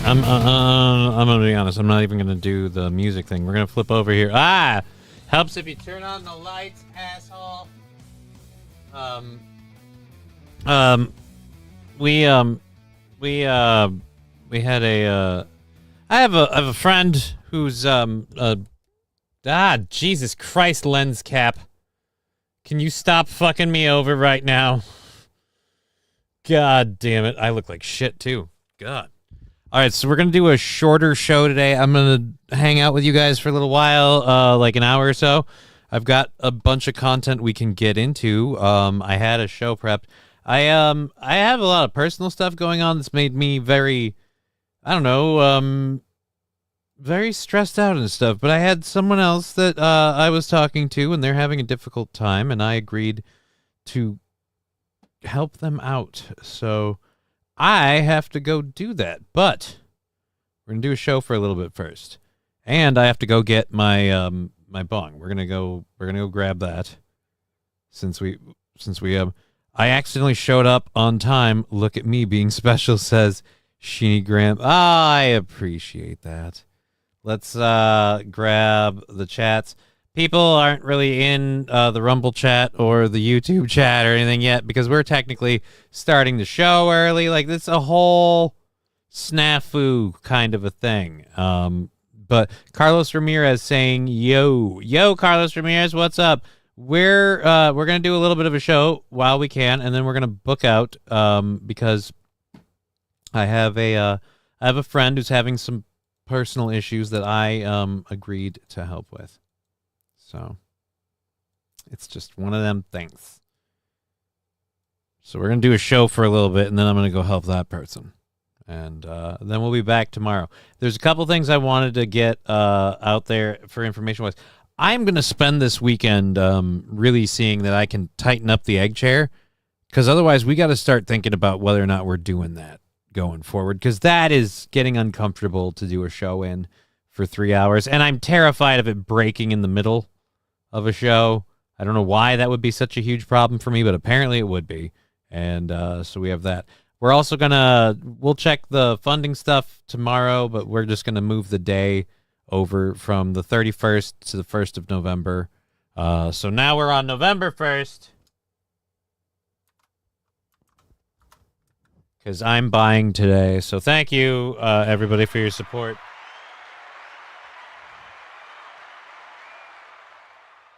I'm gonna be honest. I'm not even gonna do the music thing. We're gonna flip over here. Helps if you turn on the lights, asshole. We had a. I have a friend who's Jesus Christ, lens cap. Can you stop fucking me over right now? God damn it. I look like shit too. God. All right, so we're going to do a shorter show today. I'm going to hang out with you guys for a little while, like an hour or so. I've got a bunch of content we can get into. I had a show prepped. I have a lot of personal stuff going on that's made me very, I don't know, very stressed out and stuff. But I had someone else that I was talking to, and they're having a difficult time, and I agreed to help them out. So I have to go do that, but we're gonna do a show for a little bit first, and I have to go get my my bong. We're gonna go grab that since we I accidentally showed up on time. Look at me being special, says Sheeny Graham. I appreciate that. Let's grab the chats. People aren't really in the Rumble chat or the YouTube chat or anything yet because we're technically starting the show early. Like, this is a whole snafu kind of a thing. But Carlos Ramirez saying, yo, Carlos Ramirez, what's up? We're gonna do a little bit of a show while we can, and then we're gonna book out because I have a friend who's having some personal issues that I agreed to help with. So it's just one of them things. So we're going to do a show for a little bit, and then I'm going to go help that person. And then we'll be back tomorrow. There's a couple things I wanted to get out there for information-wise. I'm going to spend this weekend really seeing that I can tighten up the egg chair, because otherwise we got to start thinking about whether or not we're doing that going forward, because that is getting uncomfortable to do a show in for 3 hours, and I'm terrified of it breaking in the middle of a show. I don't know why that would be such a huge problem for me, but apparently it would be. And so we have that. We're also we'll check the funding stuff tomorrow, but we're just going to move the day over from the 31st to the 1st of November. So now we're on November 1st. Because I'm buying today. So thank you, everybody, for your support.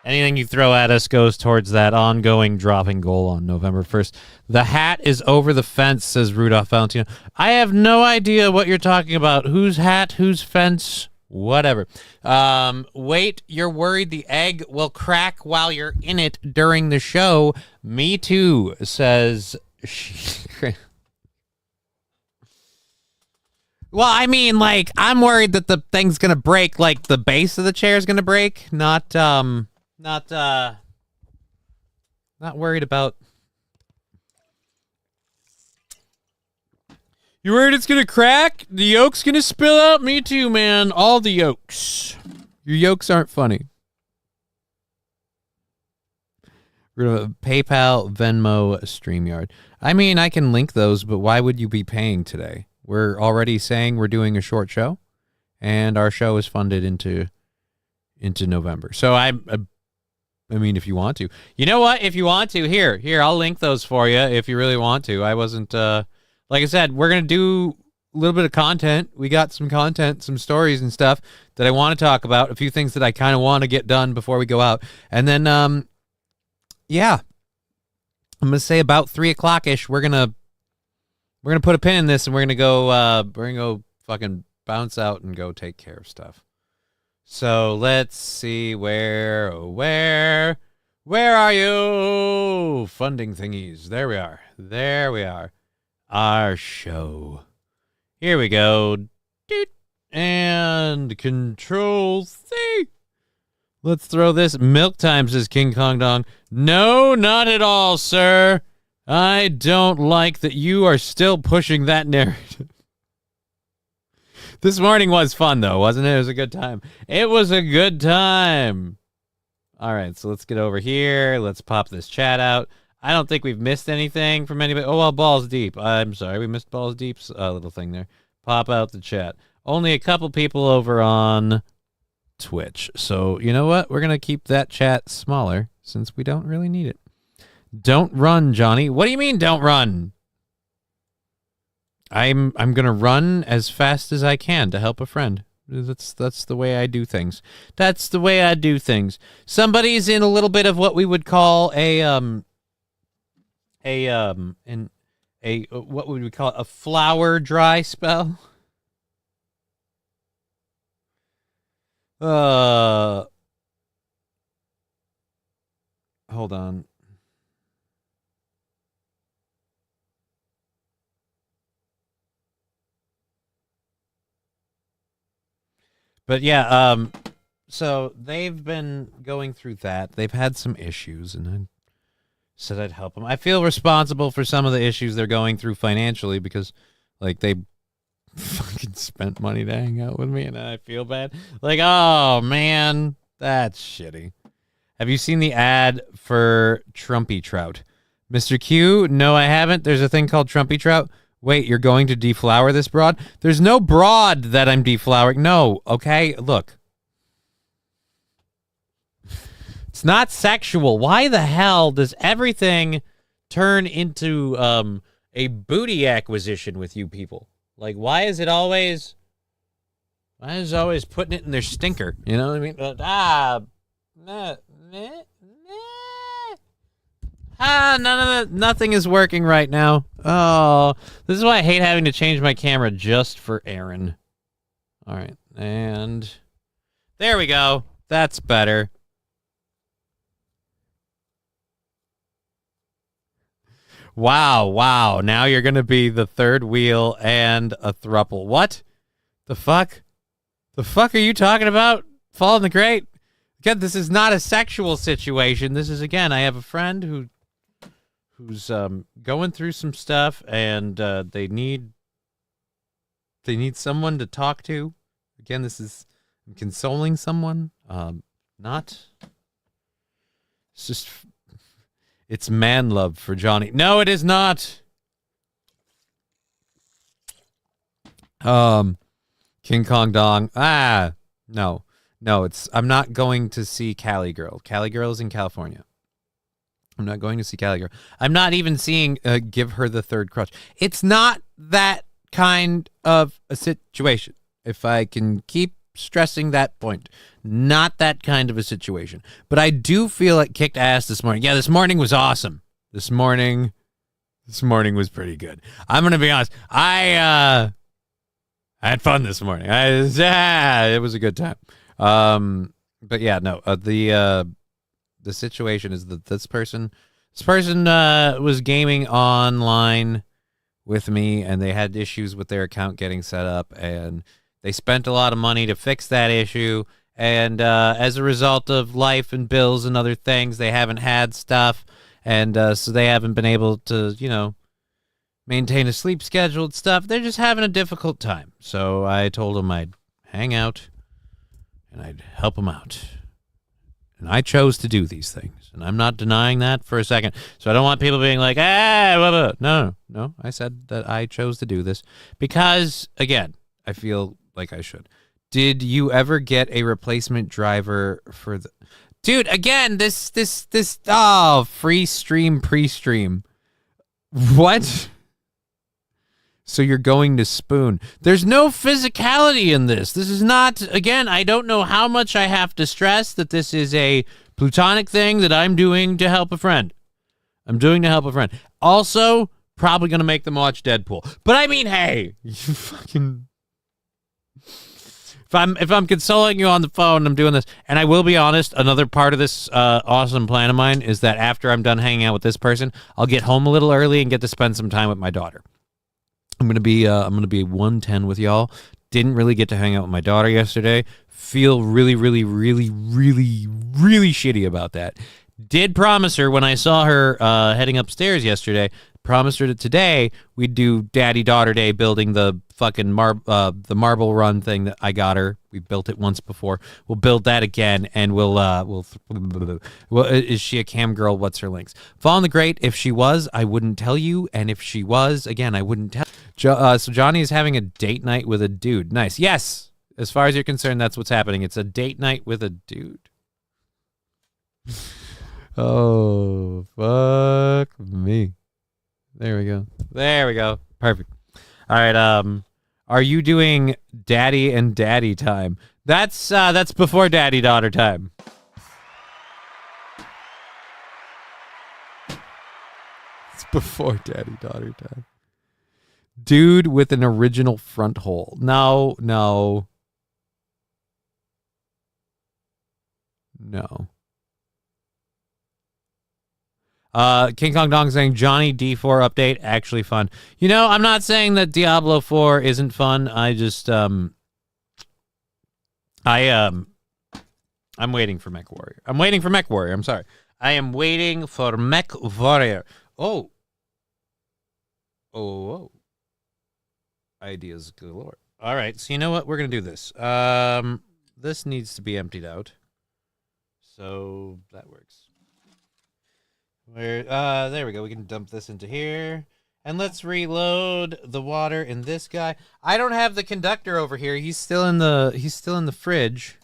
Anything you throw at us goes towards that ongoing dropping goal on November 1st. The hat is over the fence, says Rudolph Valentino. I have no idea what you're talking about. Whose hat, whose fence, whatever. Wait, you're worried the egg will crack while you're in it during the show. Me too, says... Well, I mean, like, I'm worried that the thing's going to break, like, the base of the chair is going to break, not worried about. You worried it's gonna crack? The yolk's gonna spill out? Me too, man. All the yolks. Your yolks aren't funny. We're gonna PayPal, Venmo, StreamYard. I mean, I can link those, but why would you be paying today? We're already saying we're doing a short show, and our show is funded into November. So I mean, if you want to. You know what? If you want to, here, I'll link those for you if you really want to. I wasn't, like I said, we're going to do a little bit of content. We got some content, some stories and stuff that I want to talk about, a few things that I kind of want to get done before we go out. And then, yeah, I'm going to say about 3 o'clock-ish, we're going to put a pin in this and we're going to go fucking bounce out and go take care of stuff. So let's see where are you? Funding thingies. There we are. Our show. Here we go. And Control C. Let's throw this. Milk time, says King Kong Dong. No, not at all, sir. I don't like that you are still pushing that narrative. This morning was fun, though, wasn't it? It was a good time. It was a good time. All right, so let's get over here. Let's pop this chat out. I don't think we've missed anything from anybody. Oh, well, Balls Deep. I'm sorry, we missed Balls Deep's little thing there. pop out the chat. Only a couple people over on Twitch. So, you know what? We're going to keep that chat smaller since we don't really need it. Don't run, Johnny. What do you mean don't run? I'm going to run as fast as I can to help a friend. That's the way I do things. That's the way I do things. Somebody's in a little bit of what we would call what would we call it? A flower dry spell. Hold on. But yeah, so they've been going through that. They've had some issues, and I said I'd help them. I feel responsible for some of the issues they're going through financially because, like, they fucking spent money to hang out with me, and I feel bad. Like, oh, man, that's shitty. Have you seen the ad for Trumpy Trout? Mr. Q, no, I haven't. There's a thing called Trumpy Trout. Wait, you're going to deflower this broad? There's no broad that I'm deflowering. No, okay? Look. It's not sexual. Why the hell does everything turn into a booty acquisition with you people? Like, why is it always putting it in their stinker? You know what I mean? Nothing is working right now. Oh, this is why I hate having to change my camera just for Aaron. All right, and there we go. That's better. Wow. Now you're going to be the third wheel and a thruple. What? The fuck? The fuck are you talking about? Fall in the grate? Again, this is not a sexual situation. This is, again, I have a friend who's going through some stuff, and they need someone to talk to. Again, I'm consoling someone. It's man love for Johnny. No, it is not. King Kong Dong. No, I'm not going to see Cali Girl. Cali Girl is in California. I'm not going to see Cali Girl. I'm not even seeing Give Her the Third Crutch. It's not that kind of a situation. If I can keep stressing that point, not that kind of a situation. But I do feel it kicked ass this morning. Yeah, this morning was awesome. This morning was pretty good. I'm gonna be honest. I had fun this morning. It was a good time. But yeah, no. The situation is that this person was gaming online with me, and they had issues with their account getting set up, and they spent a lot of money to fix that issue, and as a result of life and bills and other things, they haven't had stuff, and so they haven't been able to, maintain a sleep schedule and stuff. They're just having a difficult time. So I told them I'd hang out, and I'd help them out. And I chose to do these things, and I'm not denying that for a second. So I don't want people being like, blah, blah. No. I said that I chose to do this because, again, I feel like I should. Did you ever get a replacement driver for the... Dude, again, this, free stream, pre-stream. What? So you're going to spoon. There's no physicality in this. This is not, again, I don't know how much I have to stress that this is a plutonic thing that I'm doing to help a friend. Also, probably going to make them watch Deadpool. But I mean, hey, you fucking... If I'm consoling you on the phone, I'm doing this. And I will be honest, another part of this awesome plan of mine is that after I'm done hanging out with this person, I'll get home a little early and get to spend some time with my daughter. I'm gonna be 110 with y'all. Didn't really get to hang out with my daughter yesterday. Feel really, really, really, really, really shitty about that. Did promise her when I saw her heading upstairs yesterday. Promised her that today we'd do Daddy-Daughter Day, building the fucking the marble run thing that I got her We built it once before. We'll build that again, and we'll is she a cam girl? What's her links? Fallen the Great. If she was, I wouldn't tell you, and if she was, again, I wouldn't tell. So Johnny is having a date night with a dude. Nice. Yes. As far as you're concerned, that's what's happening. It's a date night with a dude. Oh, fuck me. There we go. There we go. Perfect. All right. Are you doing daddy and daddy time? That's before daddy daughter time. It's before daddy daughter time. Dude with an original front hole. No. King Kong Dong saying Johnny D4 update actually fun. You know, I'm not saying that Diablo 4 isn't fun. I just I'm waiting for Mech Warrior. I'm sorry. I am waiting for Mech Warrior. Oh. Ideas galore. All right, so you know what? We're gonna do this. This needs to be emptied out. So that works. There we go. We can dump this into here. And let's reload the water in this guy. I don't have the conductor over here. He's still in the fridge.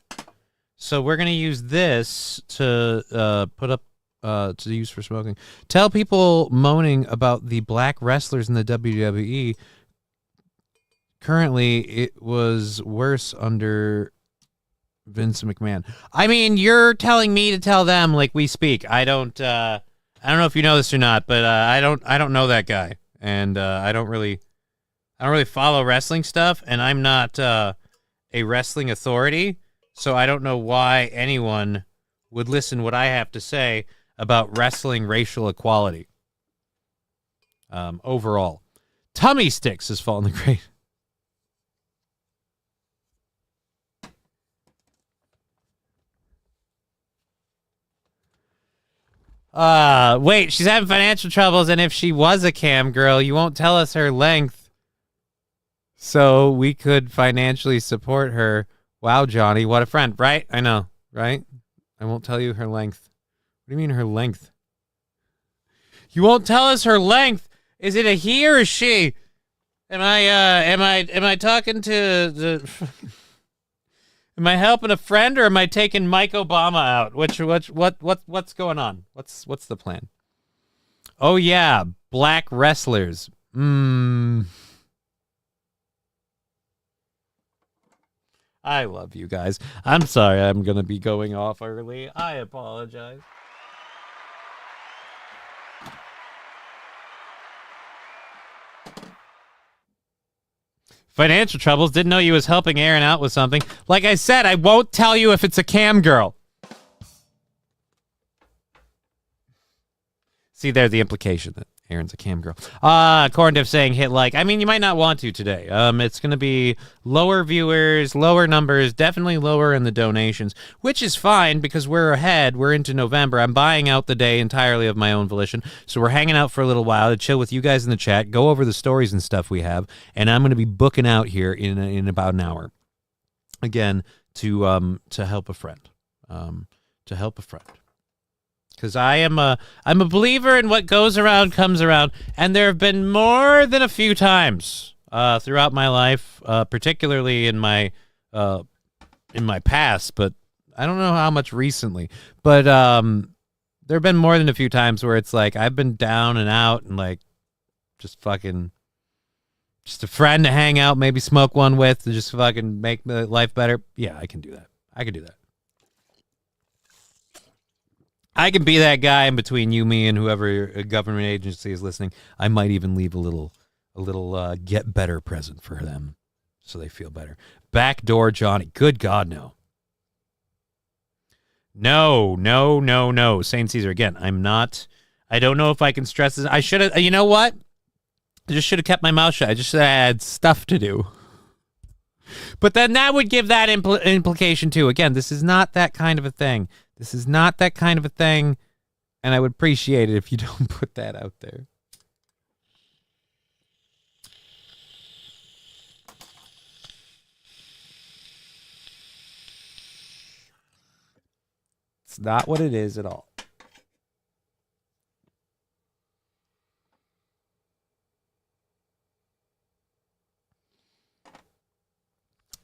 So we're gonna use this to put up to use for smoking. Tell people moaning about the black wrestlers in the WWE. Currently, it was worse under Vince McMahon. I mean, you're telling me to tell them like we speak. I don't know if you know this or not, but I don't know that guy, and I don't really follow wrestling stuff, and I'm not a wrestling authority, so I don't know why anyone would listen what I have to say about wrestling racial equality. Overall, Tummy Sticks has fallen the grave. Wait, she's having financial troubles, and if she was a cam girl, you won't tell us her length, so we could financially support her. Wow, Johnny, what a friend. Right? I know, right? I won't tell you her length. What do you mean her length? You won't tell us her length. Is it a he or a she? Am I talking to the... Am I helping a friend or am I taking Mike Obama out? What's going on? What's the plan? Oh yeah, black wrestlers. I love you guys. I'm sorry I'm gonna be going off early. I apologize. Financial troubles. Didn't know you was helping Aaron out with something. Like I said, I won't tell you if it's a cam girl. See, there's the implication that Aaron's a cam girl. Corndiff saying hit like. I mean, you might not want to today. It's going to be lower viewers, lower numbers, definitely lower in the donations, which is fine because we're ahead. We're into November. I'm buying out the day entirely of my own volition. So we're hanging out for a little while to chill with you guys in the chat, go over the stories and stuff we have, and I'm going to be booking out here in about an hour. Again, to help a friend. Because I'm a believer in what goes around comes around, and there have been more than a few times throughout my life, particularly in my past, but I don't know how much recently. But there have been more than a few times where it's like I've been down and out and like just a friend to hang out, maybe smoke one with, to just fucking make my life better. Yeah, I can do that. I can be that guy in between you, me, and whoever government agency is listening. I might even leave a little get better present for them so they feel better. Backdoor Johnny. Good God, no. No. Saint Caesar. Again, I don't know if I can stress this. I should have, you know what? I just should have kept my mouth shut. I just had stuff to do. But then that would give that implication too. Again, this is not that kind of a thing. And I would appreciate it if you don't put that out there. That's not what it is at all.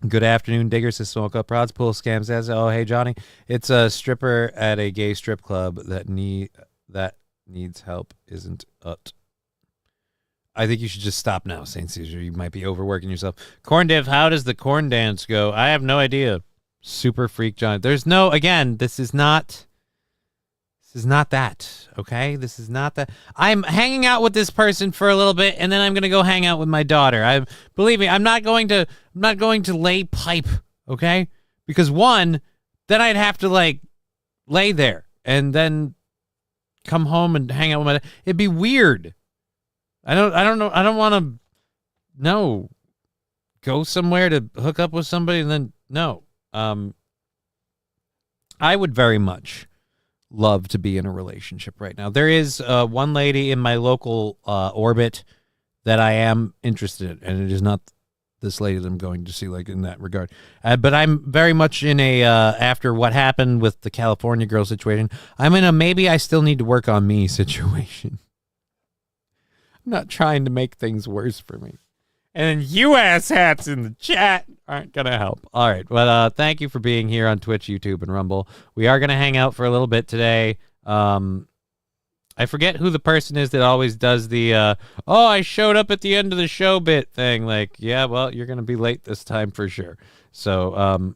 Good afternoon, diggers. To Smoke Up Prods, Pool Scam says, "Oh, hey, Johnny, it's a stripper at a gay strip club that needs help, isn't it?" I think you should just stop now, St. Caesar. You might be overworking yourself. Corn Div, how does the corn dance go? I have no idea. Super freak, John. There's no, again, this is not that, okay? This is not that. I'm hanging out with this person for a little bit, and then I'm going to go hang out with my daughter. Believe me, I'm not going to lay pipe, okay? Because one, then I'd have to, like, lay there and then come home and hang out with my daughter. It'd be weird. I don't know. I don't want to, go somewhere to hook up with somebody and then, no. I would very much love to be in a relationship right now. There is one lady in my local orbit that I am interested in, and it is not this lady that I'm going to see, like, in that regard. But I'm very much in a, after what happened with the California girl situation, I'm in a maybe I still need to work on me situation. I'm not trying to make things worse for me. And then you asshats in the chat aren't going to help. All right. Well, thank you for being here on Twitch, YouTube, and Rumble. We are going to hang out for a little bit today. I forget who the person is that always does the, I showed up at the end of the show bit thing. Like, yeah, well, you're going to be late this time for sure. So,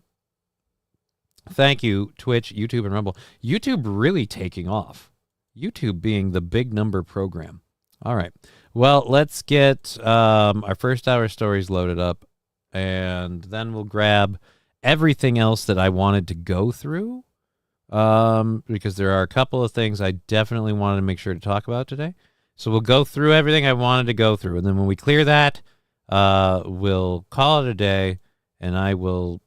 thank you, Twitch, YouTube, and Rumble. YouTube really taking off. YouTube being the big number program. All right. Well, let's get our first hour stories loaded up, and then we'll grab everything else that I wanted to go through, because there are a couple of things I definitely wanted to make sure to talk about today. So we'll go through everything I wanted to go through, and then when we clear that, we'll call it a day, and I will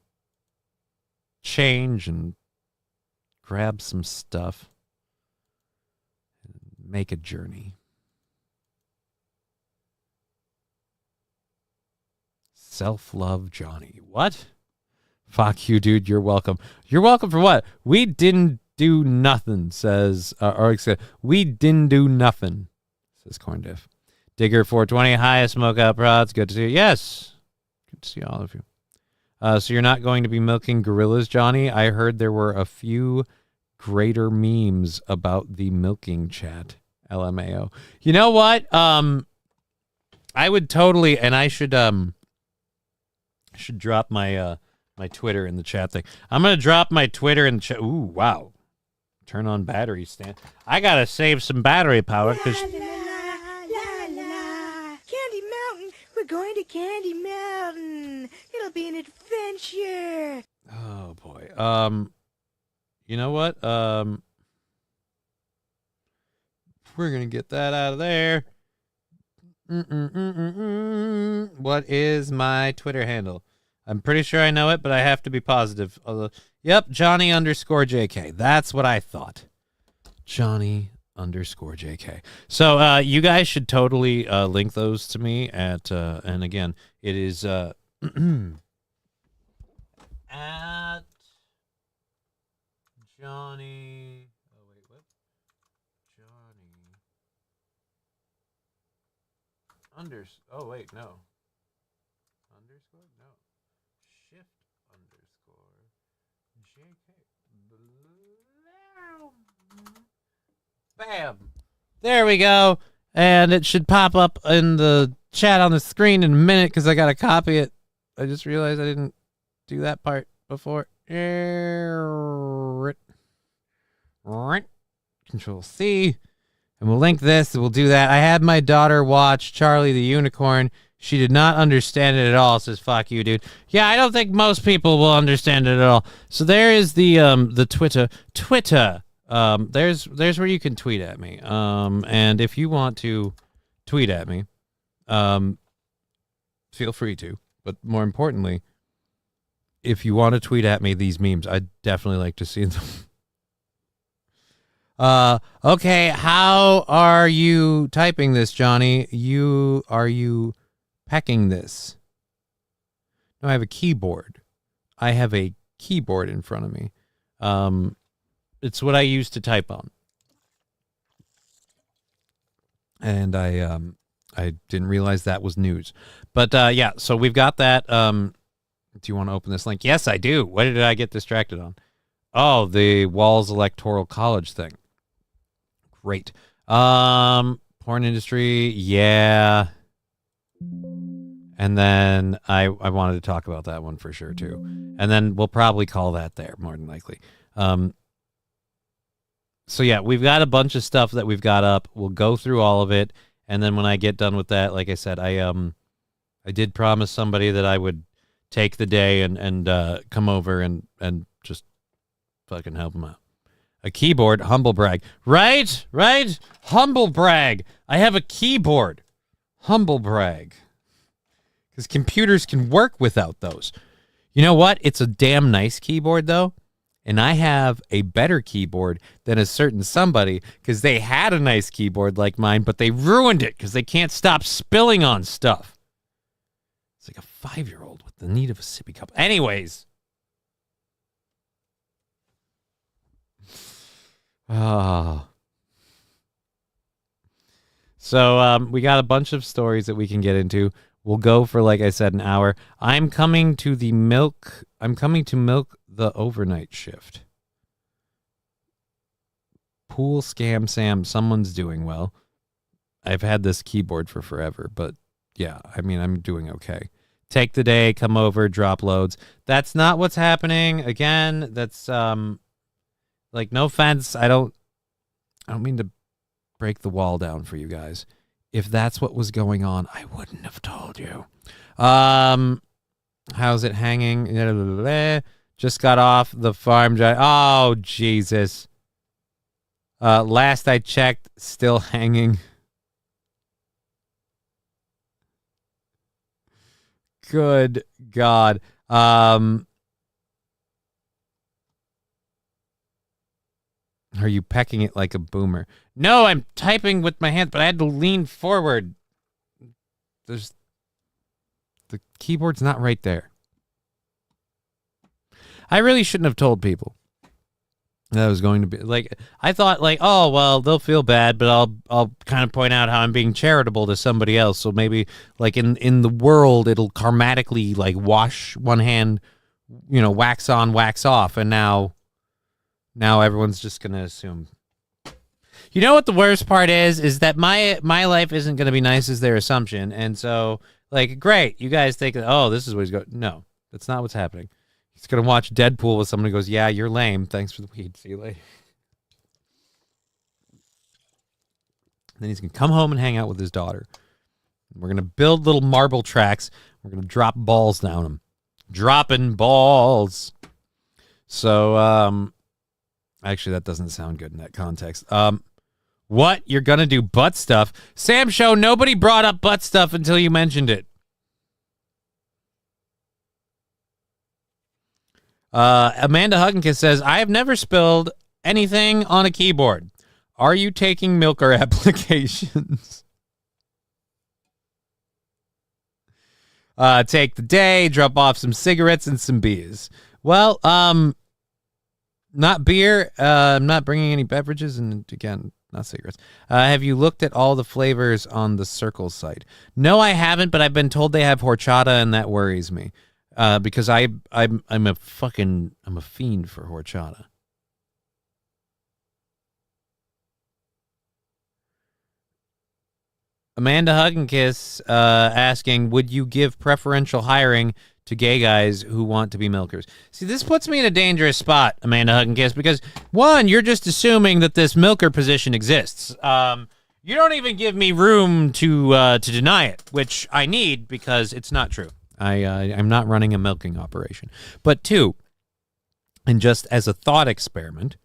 change and grab some stuff and make a journey. Self-love Johnny. What? Fuck you, dude. You're welcome. You're welcome for what? We didn't do nothing, says, we didn't do nothing, says Corn Diff. Digger 420, hi, Smoke Out Prods. Good to see you. Yes. Good to see all of you. So you're not going to be milking gorillas, Johnny? I heard there were a few greater memes about the milking chat. LMAO. You know what? I would totally, and I should drop my my Twitter in the chat thing. I'm gonna drop my Twitter in the chat. Ooh, wow! Turn on battery stand. I gotta save some battery power because. Candy Mountain. We're going to Candy Mountain. It'll be an adventure. Oh boy. You know what? We're gonna get that out of there. What is my Twitter handle? I'm pretty sure I know it, but I have to be positive. Yep, Johnny_JK. That's what I thought. Johnny_JK. So you guys should totally link those to me at, and again, it is at Johnny. Oh wait, what? Johnny. Oh wait, no. Underscore? No. Shift underscore JK. Bam. There we go. And it should pop up in the chat on the screen in a minute because I got to copy it. I just realized I didn't do that part before. Control C. And we'll link this. We'll do that. I had my daughter watch Charlie the Unicorn. She did not understand it at all. Says, fuck you, dude. Yeah, I don't think most people will understand it at all. So there is the Twitter. There's where you can tweet at me. And if you want to tweet at me, feel free to. But more importantly, if you want to tweet at me these memes, I'd definitely like to see them. Okay, how are you typing this, Johnny? Are you pecking this? No, I have a keyboard. I have a keyboard in front of me. It's what I used to type on. And I didn't realize that was news. But yeah, so we've got that. Do you want to open this link? Yes, I do. What did I get distracted on? Oh, the Walls Electoral College thing. Great. Porn industry, yeah. And then I wanted to talk about that one for sure too. And then we'll probably call that there, more than likely. So yeah, we've got a bunch of stuff that we've got up. We'll go through all of it, and then when I get done with that, like I said, I did promise somebody that I would take the day and come over and just fucking help them out. A keyboard, humble brag. Right? Humble brag. I have a keyboard. Humble brag. Because computers can work without those. You know what? It's a damn nice keyboard, though. And I have a better keyboard than a certain somebody because they had a nice keyboard like mine, but they ruined it because they can't stop spilling on stuff. It's like a 5-year-old with the need of a sippy cup. Anyways. So we got a bunch of stories that we can get into. We'll go for, like I said, an hour. I'm coming to milk the overnight shift. Pool scam Sam, someone's doing well. I've had this keyboard for forever, but yeah, I mean, I'm doing okay. Take the day, come over, drop loads. That's not what's happening. Again, that's like, no offense. I don't mean to break the wall down for you guys. If that's what was going on, I wouldn't have told you. How's it hanging? Just got off the farm drive. Oh, Jesus. Last I checked, still hanging. Good God. Are you pecking it like a boomer? No, I'm typing with my hand, but I had to lean forward. The keyboard's not right there. I really shouldn't have told people that I was going to be like, I thought like, oh, well, they'll feel bad, but I'll kind of point out how I'm being charitable to somebody else. So maybe like in the world, it'll karmatically like wash one hand, wax on, wax off. And now everyone's just going to assume. You know what the worst part is that my life isn't going to be nice as their assumption. And so, like, great, you guys think, oh, this is what he's going. No, that's not what's happening. He's going to watch Deadpool with someone who goes, yeah, you're lame. Thanks for the weed. See you later. Then he's going to come home and hang out with his daughter. We're going to build little marble tracks. We're going to drop balls down them. Dropping balls. So, actually, that doesn't sound good in that context. What? You're going to do butt stuff? Sam Show, nobody brought up butt stuff until you mentioned it. Amanda Hugginkiss says, I have never spilled anything on a keyboard. Are you taking milker applications? Take the day, drop off some cigarettes and some beers. Well, not beer. I'm not bringing any beverages, and again, not cigarettes. Have you looked at all the flavors on the Circle site? No, I haven't, but I've been told they have horchata, and that worries me. Because I'm a fiend for horchata. Amanda Hugginkiss asking, would you give preferential hiring to gay guys who want to be milkers? See, this puts me in a dangerous spot, Amanda Hugginkiss, because one, you're just assuming that this milker position exists. You don't even give me room to deny it, which I need because it's not true. I'm not running a milking operation. But two, and just as a thought experiment,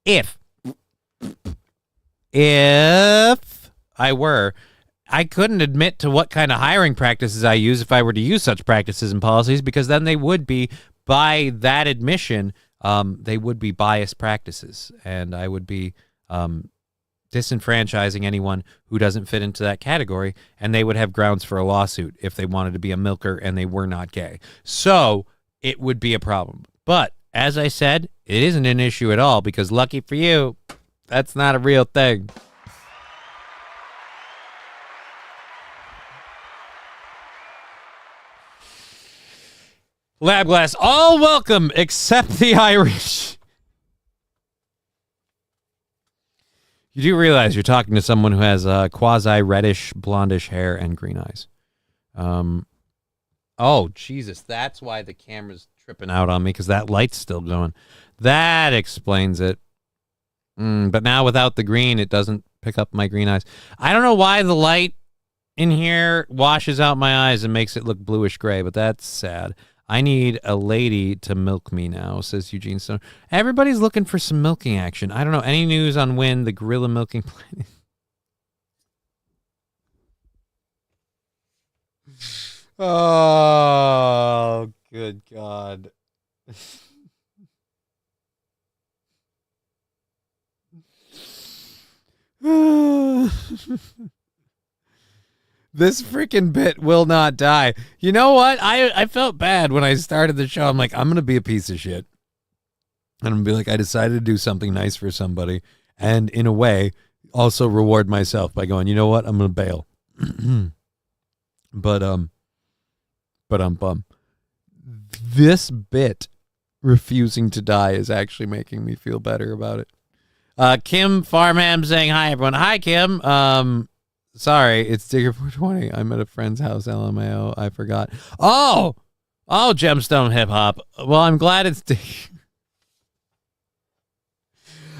if I couldn't admit to what kind of hiring practices I use if I were to use such practices and policies, because then they would be, by that admission, they would be biased practices, and I would be disenfranchising anyone who doesn't fit into that category, and they would have grounds for a lawsuit if they wanted to be a milker and they were not gay. So it would be a problem. But as I said, it isn't an issue at all because lucky for you, that's not a real thing. Lab glass, all welcome except the Irish. You do realize you're talking to someone who has quasi-reddish, blondish hair and green eyes. Oh, Jesus, that's why the camera's tripping out on me, because that light's still going. That explains it. But now without the green, it doesn't pick up my green eyes. I don't know why the light in here washes out my eyes and makes it look bluish gray, but that's sad. I need a lady to milk me now, says Eugene Stone. Everybody's looking for some milking action. I don't know. Any news on when the gorilla milking plan? Oh, good God. This freaking bit will not die. You know what? I felt bad when I started the show. I'm like, I'm going to be a piece of shit. And I'm going to be like, I decided to do something nice for somebody. And in a way, also reward myself by going, you know what? I'm going to bail. But I'm bummed. This bit, refusing to die, is actually making me feel better about it. Kim Farmham saying hi, everyone. Hi, Kim. Sorry, it's Digger 420. I'm at a friend's house, LMAO. I forgot. Oh, Gemstone Hip Hop. Well, I'm glad it's Digger.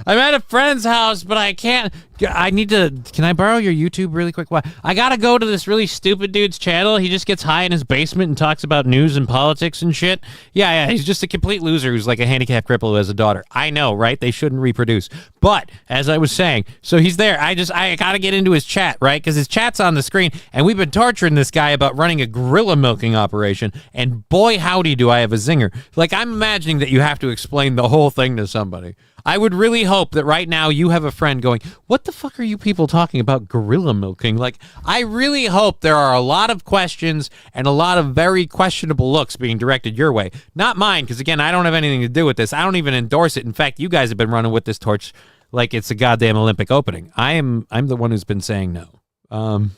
I'm at a friend's house, but I can't. I need to. Can I borrow your YouTube really quick? Why? I gotta go to this really stupid dude's channel. He just gets high in his basement and talks about news and politics and shit. Yeah. He's just a complete loser who's like a handicapped cripple who has a daughter. I know, right? They shouldn't reproduce. But as I was saying, so he's there. I gotta get into his chat, right? Because his chat's on the screen, and we've been torturing this guy about running a gorilla milking operation. And boy, howdy, do I have a zinger. Like, I'm imagining that you have to explain the whole thing to somebody. I would really hope that right now you have a friend going, what the fuck are you people talking about gorilla milking? Like, I really hope there are a lot of questions and a lot of very questionable looks being directed your way. Not mine, because again, I don't have anything to do with this. I don't even endorse it. In fact, you guys have been running with this torch like it's a goddamn Olympic opening. I'm the one who's been saying no.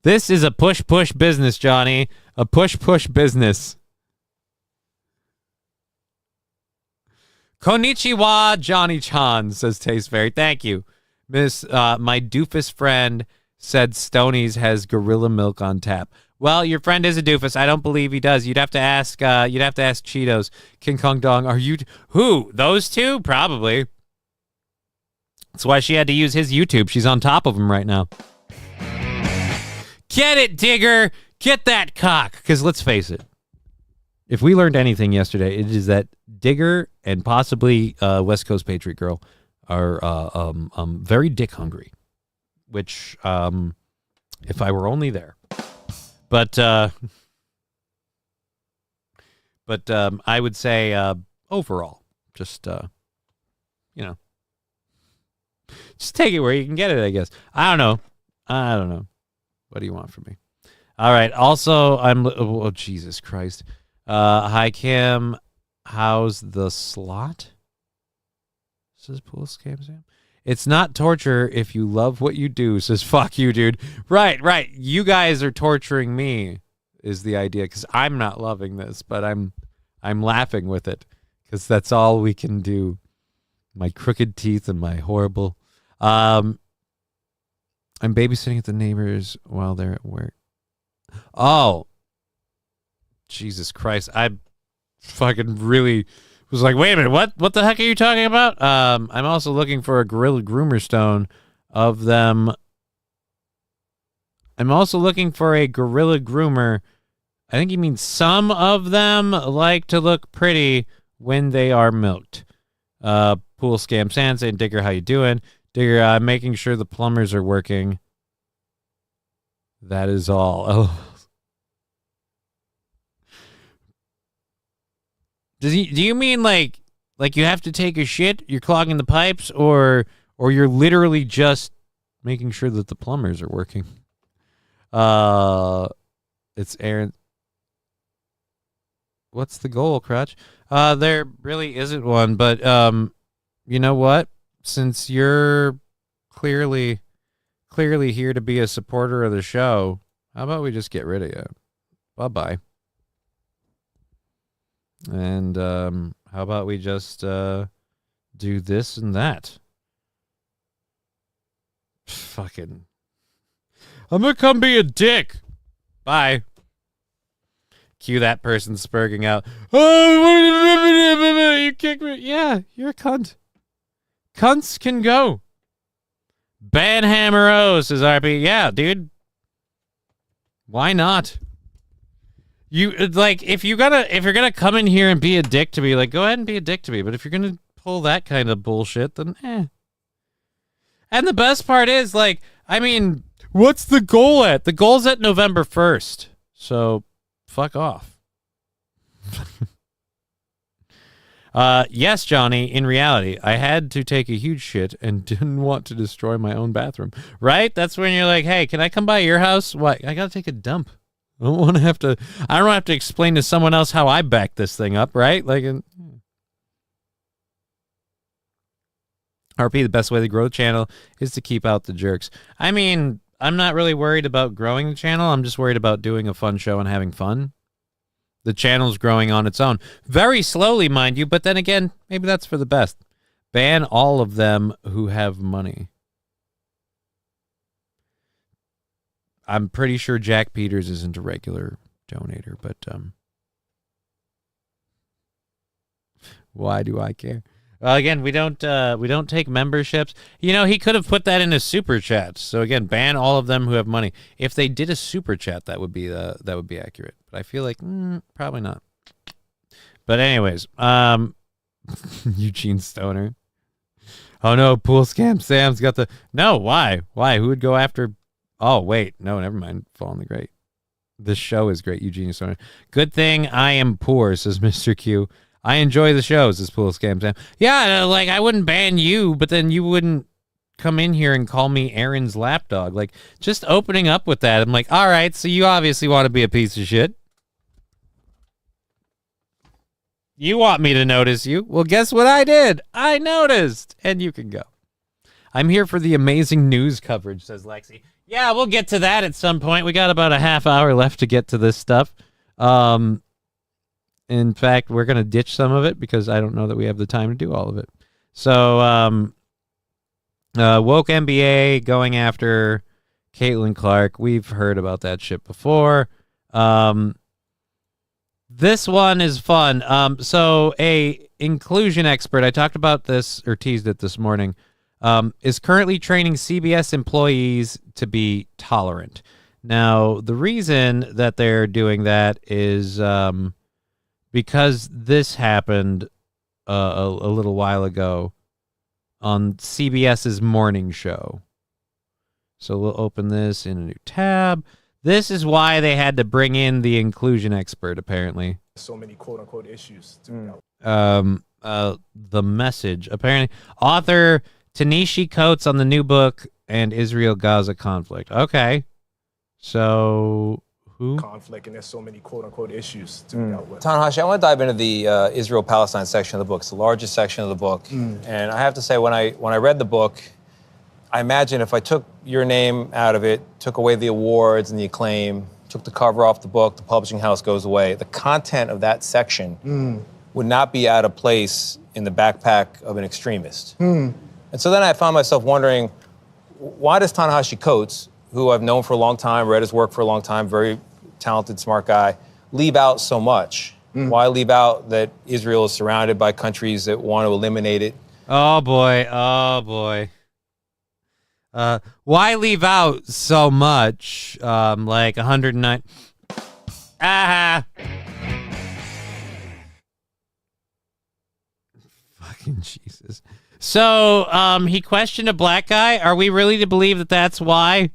This is a push business, Johnny. A push business. Konnichiwa, Johnny-chan, says Taste Fairy. Thank you. Miss, my doofus friend said Stoney's has gorilla milk on tap. Well, your friend is a doofus. I don't believe he does. You'd have to ask Cheetos. King Kong Dong, are you... Who? Those two? Probably. That's why she had to use his YouTube. She's on top of him right now. Get it, Digger! Get that cock! Because let's face it. If we learned anything yesterday, it is that Digger and possibly West Coast Patriot Girl are very dick hungry, which if I were only there. But I would say overall, just just take it where you can get it, I guess. I don't know. What do you want from me? All right. Also, oh, Jesus Christ. Hi, Kim. How's the slot? Says Pool Scam Sam. It's not torture if you love what you do, says fuck you, dude. Right. You guys are torturing me, is the idea, because I'm not loving this, but I'm laughing with it, because that's all we can do. My crooked teeth and my horrible... I'm babysitting at the neighbors while they're at work. Oh. Jesus Christ. I fucking really was like, wait a minute, what the heck are you talking about? I'm also looking for a gorilla groomer stone of them. I'm also looking for a gorilla groomer. I think he means some of them like to look pretty when they are milked. Pool Scam Sand saying, Digger, how you doing? Digger, I'm making sure the plumbers are working. That is all. Oh. Do you mean like you have to take a shit, you're clogging the pipes, or you're literally just making sure that the plumbers are working? It's Aaron. what's the goal, Crutch? There really isn't one, but you know what? Since you're clearly here to be a supporter of the show, how about we just get rid of you? Bye-bye. And how about we just do this and that? Fucking, I'm gonna come be a dick. Bye. Cue that person spurging out. Oh, you kicked me. Yeah, you're a cunt. Cunts can go. Banhammer O, says RP. Yeah, dude. Why not? You like if you're gonna come in here and be a dick to me, like go ahead and be a dick to me. But if you're gonna pull that kind of bullshit, then And the best part is, like, I mean, what's the goal at? The goal's at November 1st. So fuck off. Yes, Johnny, in reality, I had to take a huge shit and didn't want to destroy my own bathroom. Right? That's when you're like, hey, can I come by your house? What? I gotta take a dump. I don't have to explain to someone else how I backed this thing up, right? Like, RP, the best way to grow the channel is to keep out the jerks. I mean, I'm not really worried about growing the channel. I'm just worried about doing a fun show and having fun. The channel's growing on its own. Very slowly, mind you, but then again, maybe that's for the best. Ban all of them who have money. I'm pretty sure Jack Peters isn't a regular donator, but why do I care? Well, again, we don't take memberships. You know, he could have put that in a super chat. So again, ban all of them who have money. If they did a super chat, that would be accurate. But I feel like probably not. But anyways, Eugene Stoner. Oh no, pool scam Sam's got the no. Why? Who would go after? Oh wait, no, never mind. Fall in the Great. This show is great, Eugene Stoner. Good thing I am poor, says Mr. Q. I enjoy the shows, this pool scam Sam. Yeah, like, I wouldn't ban you, but then you wouldn't come in here and call me Aaron's lapdog. Like, just opening up with that, I'm like, all right, so you obviously want to be a piece of shit. You want me to notice you? Well, guess what I did? I noticed. And you can go. I'm here for the amazing news coverage, says Lexi. Yeah, we'll get to that at some point. We got about a half hour left to get to this stuff. In fact, we're going to ditch some of it because I don't know that we have the time to do all of it. So, woke MBA going after Caitlin Clark. We've heard about that shit before. This one is fun. So, a inclusion expert, I talked about this or teased it this morning, is currently training CBS employees to be tolerant. Now, the reason that they're doing that is because this happened a little while ago on CBS's morning show. So we'll open this in a new tab. This is why they had to bring in the inclusion expert, apparently. So many quote-unquote issues. The Message. Apparently, author Tanishi Coates on the new book and Israel-Gaza conflict. Okay. So... conflict, and there's so many quote-unquote issues to be dealt with. Tanahashi, I want to dive into the Israel-Palestine section of the book. It's the largest section of the book. And I have to say, when I read the book, I imagine if I took your name out of it, took away the awards and the acclaim, took the cover off the book, the publishing house goes away, the content of that section would not be out of place in the backpack of an extremist. And so then I found myself wondering, why does Tanahashi Coates, who I've known for a long time, read his work for a long time, very talented, smart guy, leave out so much? Why leave out that Israel is surrounded by countries that want to eliminate it? Oh boy. Why leave out so much? Like 109. Fucking Jesus. So, he questioned a black guy. Are we really to believe that that's why?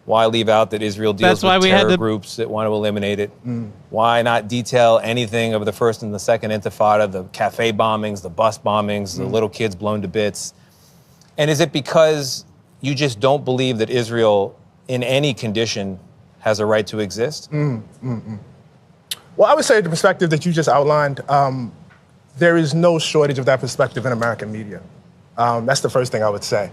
Why leave out that Israel deals with terror groups that want to eliminate it? Why not detail anything of the first and the second intifada, the cafe bombings, the bus bombings, the little kids blown to bits? And is it because you just don't believe that Israel, in any condition, has a right to exist? Well, I would say the perspective that you just outlined, there is no shortage of that perspective in American media. That's the first thing I would say.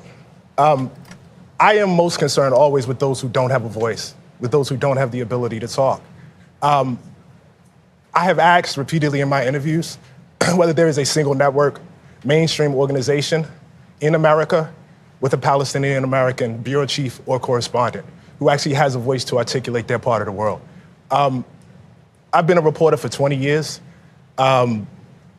I am most concerned always with those who don't have a voice, with those who don't have the ability to talk. I have asked repeatedly in my interviews whether there is a single network, mainstream organization in America with a Palestinian American bureau chief or correspondent who actually has a voice to articulate their part of the world. I've been a reporter for 20 years. The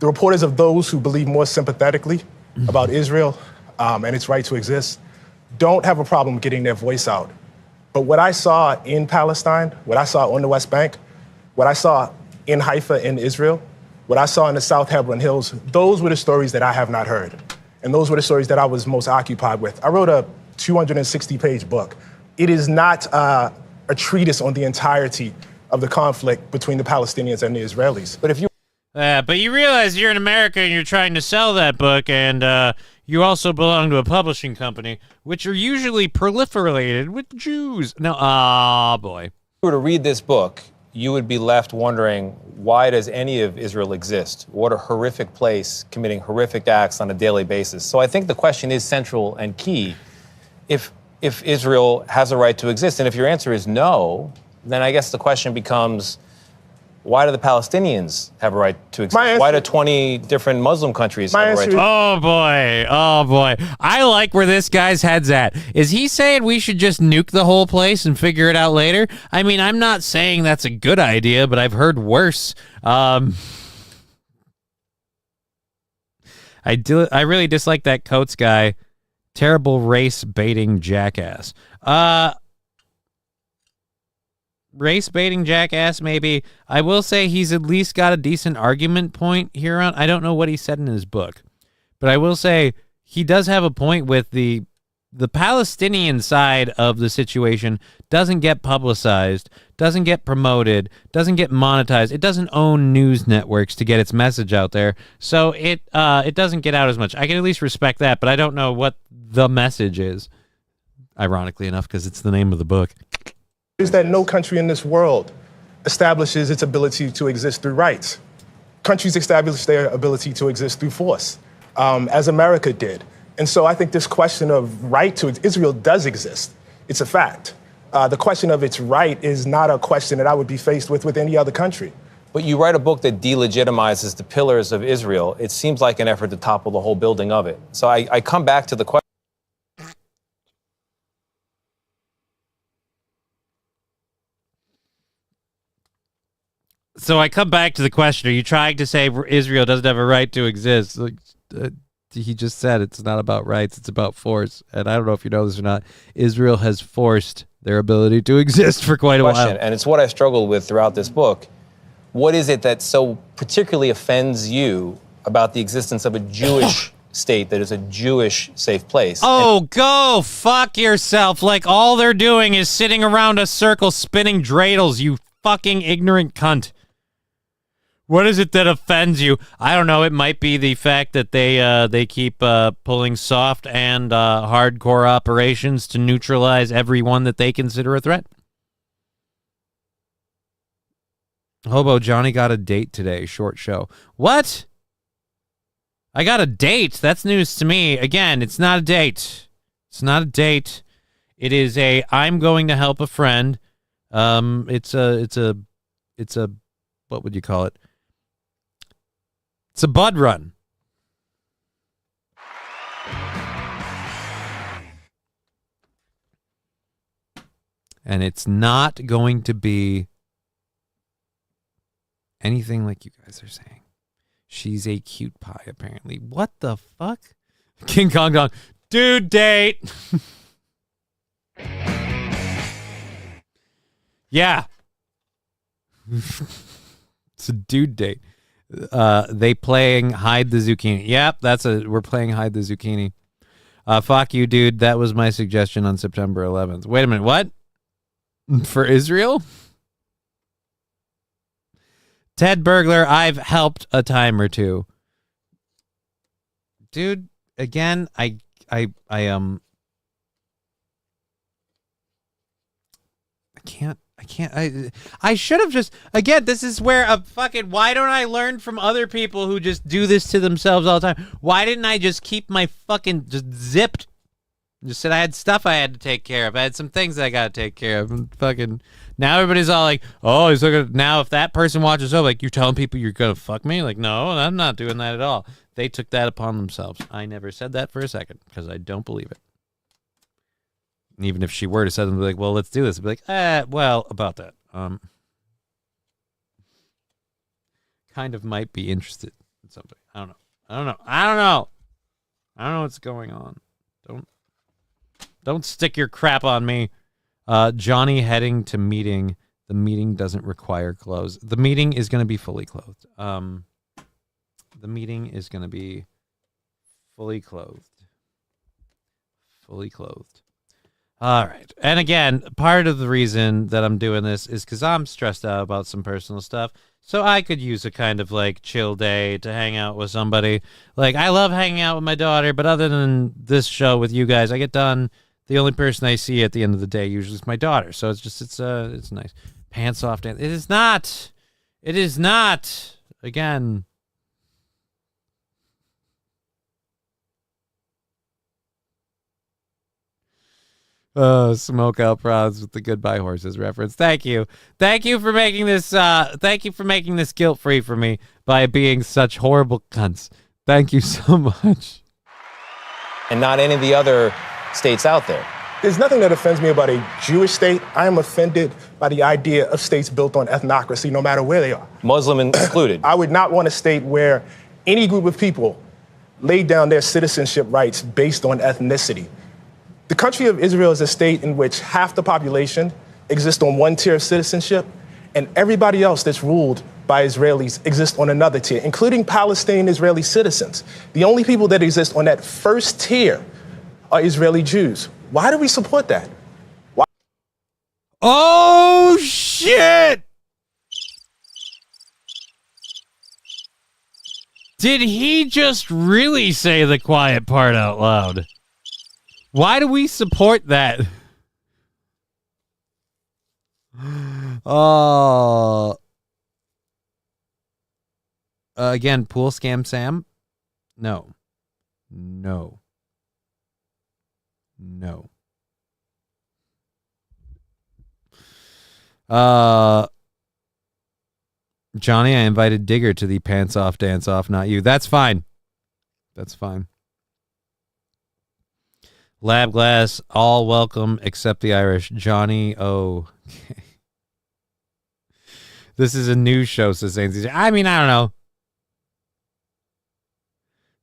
reporters of those who believe more sympathetically about Israel and its right to exist don't have a problem getting their voice out. But what I saw in Palestine, what I saw on the West Bank, what I saw in Haifa in Israel, what I saw in the South Hebron Hills, those were the stories that I have not heard. And those were the stories that I was most occupied with. I wrote a 260-page book. It is not a treatise on the entirety of the conflict between the Palestinians and the Israelis. But you realize you're in America and you're trying to sell that book, and you also belong to a publishing company, which are usually proliferated with Jews. No, boy. If you were to read this book, you would be left wondering, why does any of Israel exist? What a horrific place, committing horrific acts on a daily basis. So I think the question is central and key. If Israel has a right to exist, and if your answer is no, then I guess the question becomes, why do the Palestinians have a right to exist? Why do 20 different Muslim countries have a right to exist? Oh, boy. Oh, boy. I like where this guy's head's at. Is he saying we should just nuke the whole place and figure it out later? I mean, I'm not saying that's a good idea, but I've heard worse. I really dislike that Coates guy. Terrible race-baiting jackass. Race-baiting jackass, maybe. I will say he's at least got a decent argument point here on. I don't know what he said in his book, but I will say he does have a point with the Palestinian side of the situation doesn't get publicized, doesn't get promoted, doesn't get monetized. It doesn't own news networks to get its message out there, so it doesn't get out as much. I can at least respect that, but I don't know what the message is, ironically enough, because it's the name of the book. Is that no country in this world establishes its ability to exist through rights. Countries establish their ability to exist through force, as America did. And so I think this question of right to Israel does exist. It's a fact. The question of its right is not a question that I would be faced with any other country. But you write a book that delegitimizes the pillars of Israel. It seems like an effort to topple the whole building of it. So I come back to the question. So I come back to the question, are you trying to say Israel doesn't have a right to exist? Like, he just said it's not about rights, it's about force. And I don't know if you know this or not, Israel has forced their ability to exist for quite a while. And it's what I struggled with throughout this book. What is it that so particularly offends you about the existence of a Jewish state that is a Jewish safe place? Oh, go fuck yourself. Like all they're doing is sitting around a circle spinning dreidels, you fucking ignorant cunt. What is it that offends you? I don't know. It might be the fact that they keep pulling soft and hardcore operations to neutralize everyone that they consider a threat. Hobo Johnny got a date today. Short show. What? I got a date? That's news to me. Again, it's not a date. It's not a date. It is a I'm going to help a friend. It's a what would you call it? It's a bud run. And it's not going to be anything like you guys are saying. She's a cute pie, apparently. What the fuck? King Kong Dong. Dude date. Yeah. It's a dude date. They playing hide the zucchini. Yep, we're playing hide the zucchini. Fuck you, dude. That was my suggestion on September 11th. Wait a minute, what? For Israel? Ted Burglar, I've helped a time or two. Dude, again, I I can't. I should have just. Again, this is where a fucking. Why don't I learn from other people who just do this to themselves all the time? Why didn't I just keep my fucking just zipped? Just said I had stuff I had to take care of. I had some things I got to take care of. And fucking. Now everybody's all like, oh, he's looking. Now if that person watches over, like, you're telling people you're gonna fuck me? Like, no, I'm not doing that at all. They took that upon themselves. I never said that for a second because I don't believe it. And even if she were to say them, be like, well, let's do this. I'd be like, well, about that. Kind of might be interested in something. I don't know. I don't know what's going on. Don't stick your crap on me. Johnny heading to meeting. The meeting doesn't require clothes. The meeting is going to be fully clothed. The meeting is going to be fully clothed. Fully clothed. All right. And again, part of the reason that I'm doing this is because I'm stressed out about some personal stuff. So I could use a kind of like chill day to hang out with somebody. Like, I love hanging out with my daughter, but other than this show with you guys, I get done. The only person I see at the end of the day usually is my daughter. So it's nice. Pants off dance. It is not. Again. Smoke out prods with the goodbye horses reference. Thank you for making this guilt free for me by being such horrible cunts. Thank you so much. And not any of the other states out there. There's nothing that offends me about a Jewish state. I am offended by the idea of states built on ethnocracy, no matter where they are. Muslim included. I would not want a state where any group of people laid down their citizenship rights based on ethnicity. The country of Israel is a state in which half the population exists on one tier of citizenship, and everybody else that's ruled by Israelis exists on another tier, including Palestinian Israeli citizens. The only people that exist on that first tier are Israeli Jews. Why do we support that? Why? Oh, shit! Did he just really say the quiet part out loud? Why do we support that? Oh. Again, pool scam Sam? No. Johnny, I invited Digger to the pants off dance off, not you. That's fine. Lab glass, all welcome except the Irish. Johnny, okay. This is a news show, says Saint Caesar. I mean, I don't know.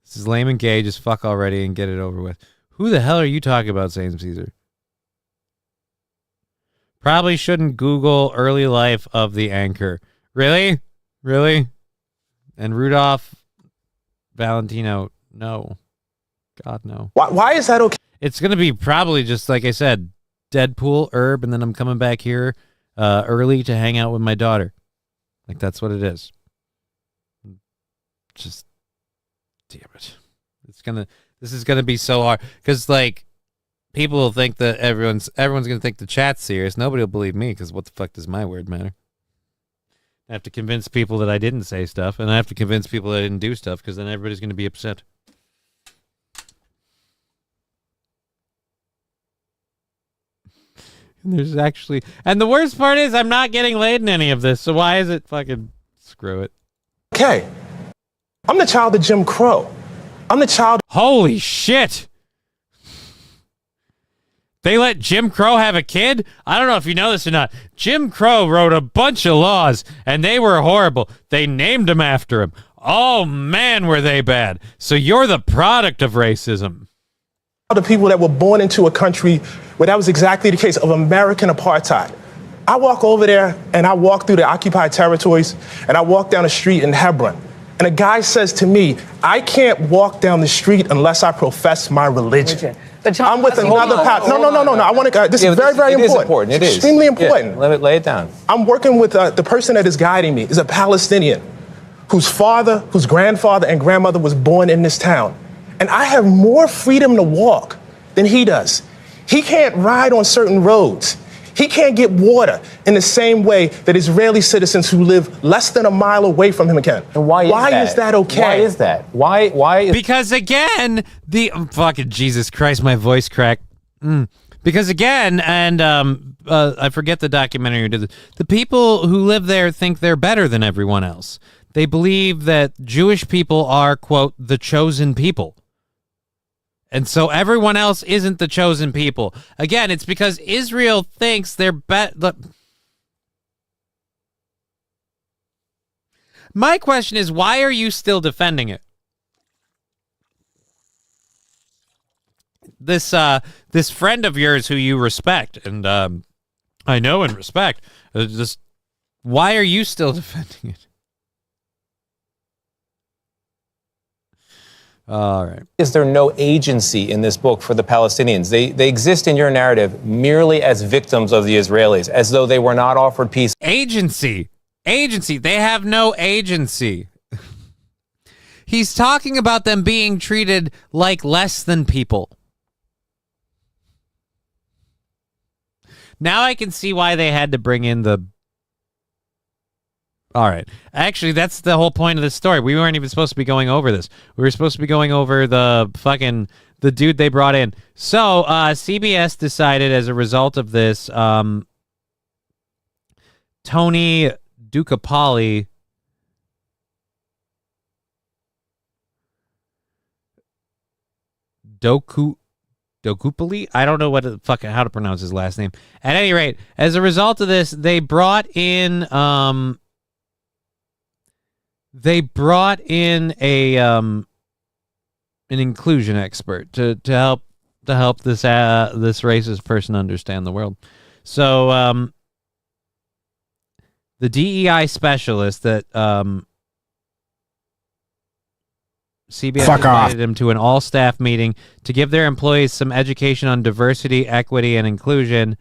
This is lame and gay. Just fuck already and get it over with. Who the hell are you talking about, Saint Caesar? Probably shouldn't Google early life of the anchor. Really? And Rudolph Valentino, no. God, no. Why is that okay? It's going to be probably just, like I said, Deadpool, Herb, and then I'm coming back here early to hang out with my daughter. Like, that's what it is. Just, damn it. This is going to be so hard. Because, like, people will think that everyone's going to think the chat's serious. Nobody will believe me because what the fuck does my word matter? I have to convince people that I didn't say stuff, and I have to convince people that I didn't do stuff because then everybody's going to be upset. There's actually, and the worst part is I'm not getting laid in any of this, so why is it fucking, screw it. Okay. I'm the child of Jim Crow. I'm the child. Holy shit. They let Jim Crow have a kid? I don't know if you know this or not. Jim Crow wrote a bunch of laws, and they were horrible. They named him after him. Oh, man, were they bad. So you're the product of racism. The people that were born into a country where that was exactly the case of American apartheid. I walk over there and I walk through the occupied territories and I walk down the street in Hebron. And a guy says to me, I can't walk down the street unless I profess my religion. I'm with another path. No. I want to. This is very, very important. It is extremely important. Yeah, lay it down. I'm working with the person that is guiding me is a Palestinian whose father, whose grandfather and grandmother was born in this town. And I have more freedom to walk than he does. He can't ride on certain roads. He can't get water in the same way that Israeli citizens who live less than a mile away from him can. And why is that okay? Why is that? Why is Because again, fucking Jesus Christ, my voice cracked. Because again, and I forget the documentary who did this, the people who live there think they're better than everyone else. They believe that Jewish people are, quote, the chosen people. And so everyone else isn't the chosen people. Again, it's because Israel thinks they're better. My question is, why are you still defending it? This friend of yours who you respect, and I know and respect, just why are you still defending it? All right. Is there no agency in this book for the Palestinians? They exist in your narrative merely as victims of the Israelis, as though they were not offered peace. Agency. They have no agency. He's talking about them being treated like less than people. Now I can see why they had to bring in the... All right. Actually, that's the whole point of this story. We weren't even supposed to be going over this. We were supposed to be going over the dude they brought in. So, CBS decided as a result of this, Tony Ducapoli Dokupoli? I don't know how to pronounce his last name. At any rate, as a result of this, they brought in a an inclusion expert to help this racist person understand the world. So the DEI specialist that CBS invited him to an all-staff meeting to give their employees some education on diversity, equity, and inclusion.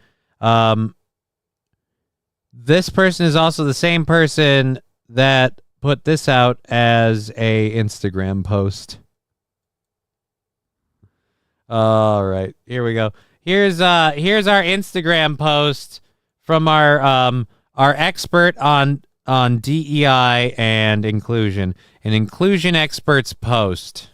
This person is also the same person that put this out as a Instagram post. All right, here we go. Here's our Instagram post from our expert on DEI and inclusion, an inclusion expert's post.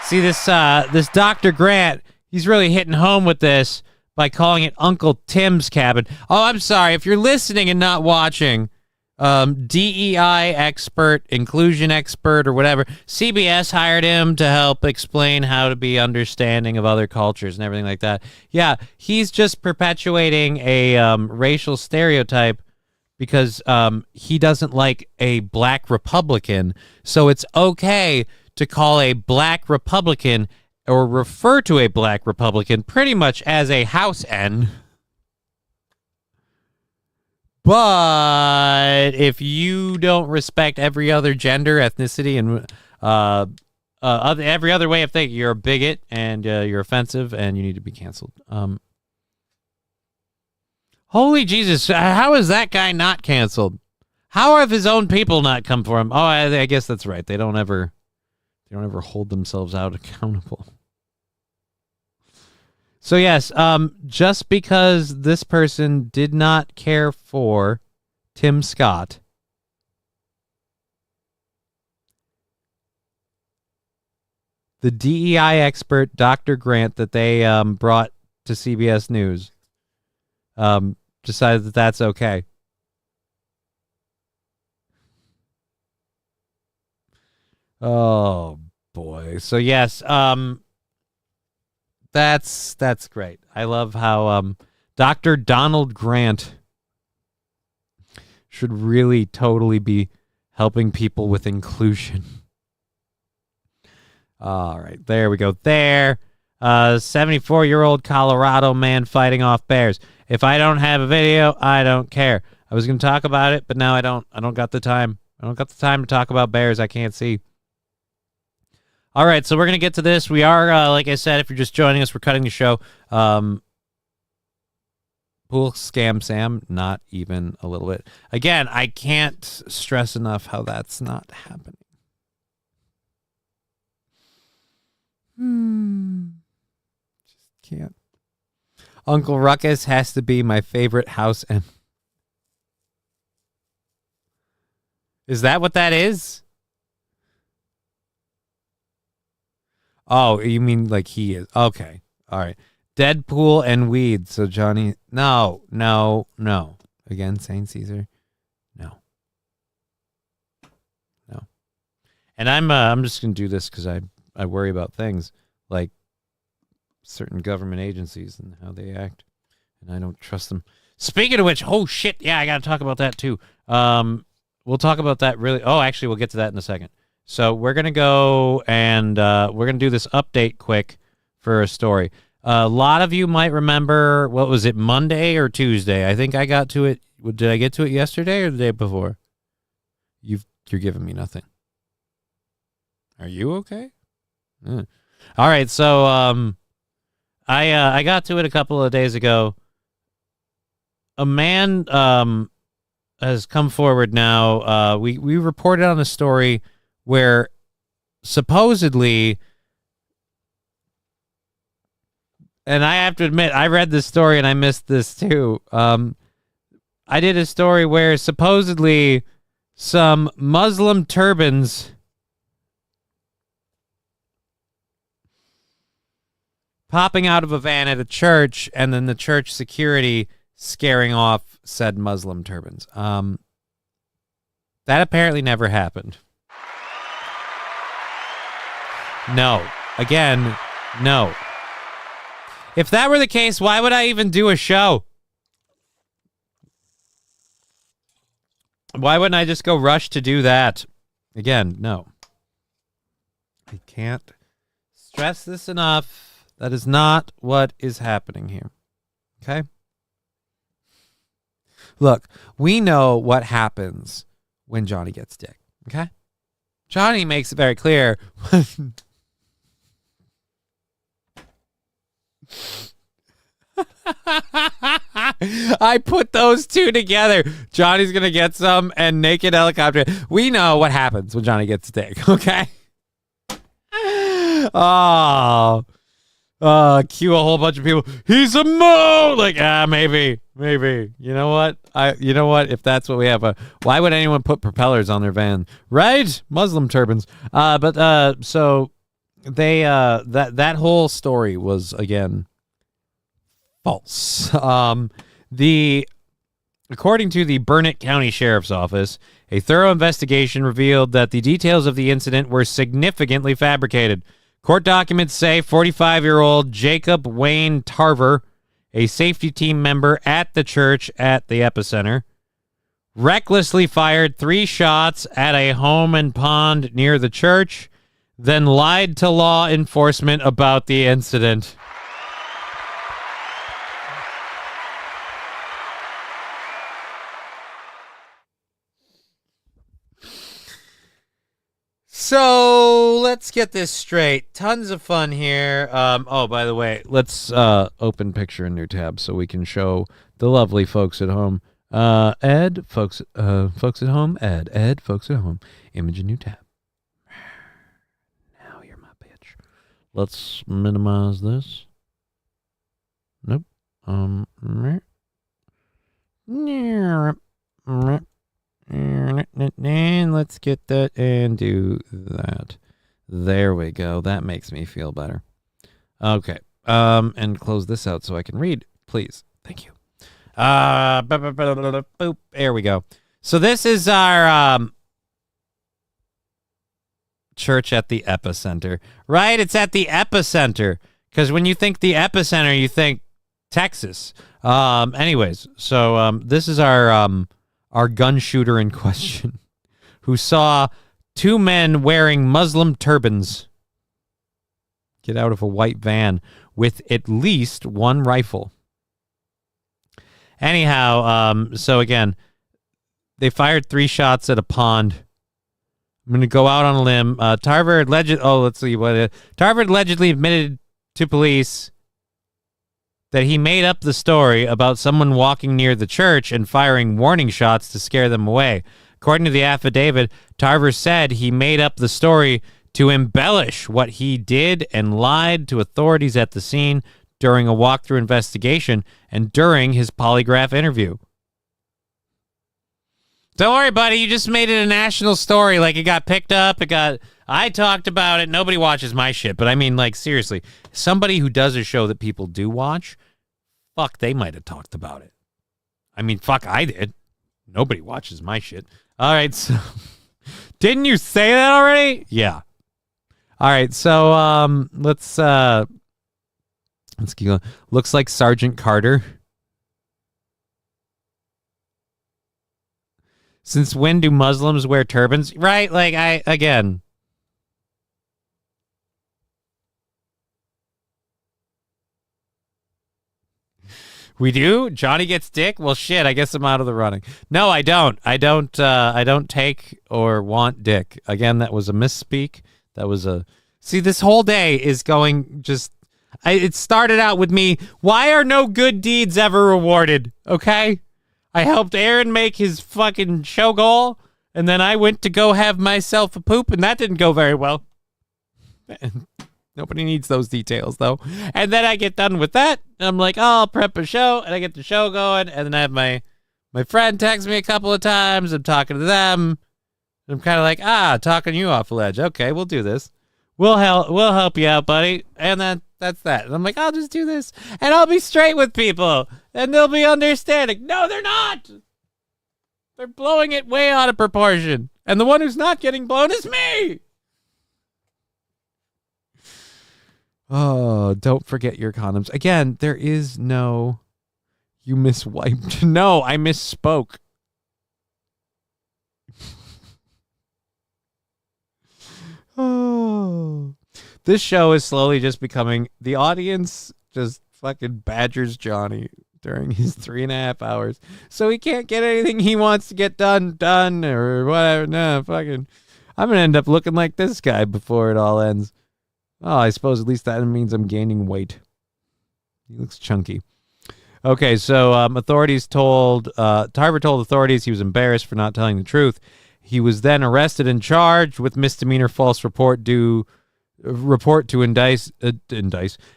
See this Dr. Grant, he's really hitting home with this by calling it Uncle Tim's cabin. Oh, I'm sorry if you're listening and not watching. DEI expert, inclusion expert, or whatever. CBS hired him to help explain how to be understanding of other cultures and everything like that. Yeah, he's just perpetuating a racial stereotype because he doesn't like a black Republican. So it's okay to call a black Republican or refer to a black Republican pretty much as a house N. But if you don't respect every other gender, ethnicity, and every other way of thinking, you're a bigot and you're offensive and you need to be canceled. Holy Jesus, how is that guy not canceled? How have his own people not come for him? Oh, I guess that's right. They don't ever hold themselves out accountable. So yes, just because this person did not care for Tim Scott, the DEI expert, Dr. Grant, that they brought to CBS News, decided that that's okay. Oh, boy. So yes, That's great. I love how Dr. Donald Grant should really totally be helping people with inclusion. All right, there we go. 74-year-old Colorado man fighting off bears. If I don't have a video, I don't care. I was going to talk about it, but now I don't got the time. I don't got the time to talk about bears I can't see. All right, so we're going to get to this. We are, like I said, if you're just joining us, we're cutting the show. Pool Scam Sam, not even a little bit. Again, I can't stress enough how that's not happening. can't. Uncle Ruckus has to be my favorite house. And is that what that is? Oh, you mean like he is? Okay. All right. Deadpool and weed. So Johnny. No. Again, Saint Caesar. No. And I'm just gonna do this because I worry about things like certain government agencies and how they act, and I don't trust them. Speaking of which, oh shit, yeah, I gotta talk about that too. We'll talk about that really. Oh, actually, we'll get to that in a second. So we're gonna go and we're gonna do this update quick for a story. A lot of you might remember, what was it, Monday or Tuesday? I think I got to it. Did I get to it yesterday or the day before? You're giving me nothing. Are you okay? All right, so I got to it a couple of days ago. A man has come forward now. We reported on a story where supposedly, and I have to admit, I read this story and I missed this too. I did a story where supposedly some Muslim turbans popping out of a van at a church, and then the church security scaring off said Muslim turbans. That apparently never happened. No. Again, no. If that were the case, why would I even do a show? Why wouldn't I just go rush to do that? Again, no. I can't stress this enough. That is not what is happening here. Okay? Look, we know what happens when Johnny gets dick. Okay? Johnny makes it very clear. I put those two together. Johnny's going to get some and naked helicopter. We know what happens when Johnny gets dick. Okay? Oh. Cue a whole bunch of people. He's a mo. Like, maybe. You know what? If that's what we have, why would anyone put propellers on their van? Right? Muslim turbans. So they that whole story was again false. According to the Burnett County Sheriff's Office, a thorough investigation revealed that the details of the incident were significantly fabricated. Court documents say 45-year-old Jacob Wayne Tarver, a safety team member at the church at the epicenter, recklessly fired 3 shots at a home and pond near the church, then lied to law enforcement about the incident. So let's get this straight. Tons of fun here. Oh, by the way, let's open picture in new tab so we can show the lovely folks at home. Ed, folks at home. Ed, folks at home. Image in new tab. Now you're my bitch. Let's minimize this. Nope. And let's get that and do that. There we go. That makes me feel better. Okay. And close this out so I can read, please. Thank you. Boop. There we go. So this is our church at the epicenter, right? It's at the epicenter because when you think the epicenter, you think Texas. Anyways, so this is our gun shooter in question, who saw 2 men wearing Muslim turbans get out of a white van with at least 1 rifle. Anyhow, so again, they fired 3 shots at a pond. I'm going to go out on a limb. Tarver allegedly admitted to police that he made up the story about someone walking near the church and firing warning shots to scare them away. According to the affidavit, Tarver said he made up the story to embellish what he did and lied to authorities at the scene during a walkthrough investigation and during his polygraph interview. Don't worry, buddy. You just made it a national story. Like, it got picked up. I talked about it. Nobody watches my shit. But I mean, like, seriously, somebody who does a show that people do watch, fuck, they might have talked about it. I mean, fuck, I did. Nobody watches my shit. All right, so didn't you say that already? Yeah. All right, so let's keep going. Looks like Sergeant Carter. Since when do Muslims wear turbans? Right, like again. We do? Johnny gets dick? Well, shit, I guess I'm out of the running. No, I don't. I don't take or want dick. Again, that was a misspeak. That was a... See, this whole day is going just... it started out with me, why are no good deeds ever rewarded? Okay? I helped Aaron make his fucking show goal, and then I went to go have myself a poop, and that didn't go very well. Nobody needs those details, though. And then I get done with that, and I'm like, oh, I'll prep a show, and I get the show going, and then I have my friend text me a couple of times. I'm talking to them. And I'm kind of like, talking you off a ledge. Okay, we'll do this. We'll help you out, buddy. And then that's that. And I'm like, I'll just do this, and I'll be straight with people, and they'll be understanding. No, they're not. They're blowing it way out of proportion, and the one who's not getting blown is me. Oh, don't forget your condoms. Again, there is no, you miswiped. No, I misspoke. Oh, this show is slowly just becoming, the audience just fucking badgers Johnny during his 3.5 hours. So he can't get anything he wants to get done or whatever. No, fucking, I'm going to end up looking like this guy before it all ends. Oh, I suppose at least that means I'm gaining weight. He looks chunky. Okay, so Tarver told authorities he was embarrassed for not telling the truth. He was then arrested and charged with misdemeanor false report to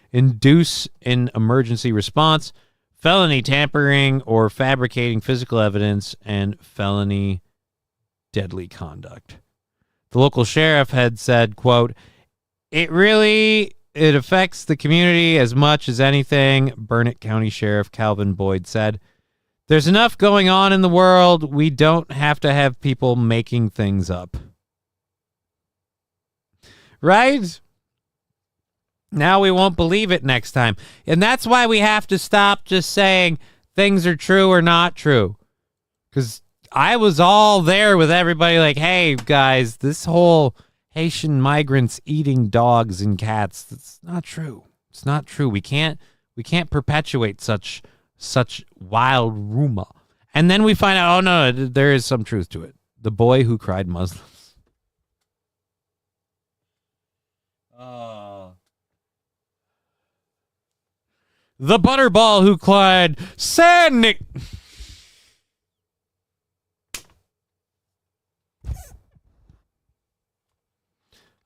induce in emergency response, felony tampering or fabricating physical evidence, and felony deadly conduct. The local sheriff had said, quote, It affects the community as much as anything, Burnett County Sheriff Calvin Boyd said. There's enough going on in the world. We don't have to have people making things up. Right? Now we won't believe it next time. And that's why we have to stop just saying things are true or not true. Because I was all there with everybody like, hey, guys, this whole Haitian migrants eating dogs and cats, that's not true. It's not true. We can't perpetuate such wild rumor. And then we find out, oh no, there is some truth to it. The boy who cried Muslims. The butterball who cried Sanic.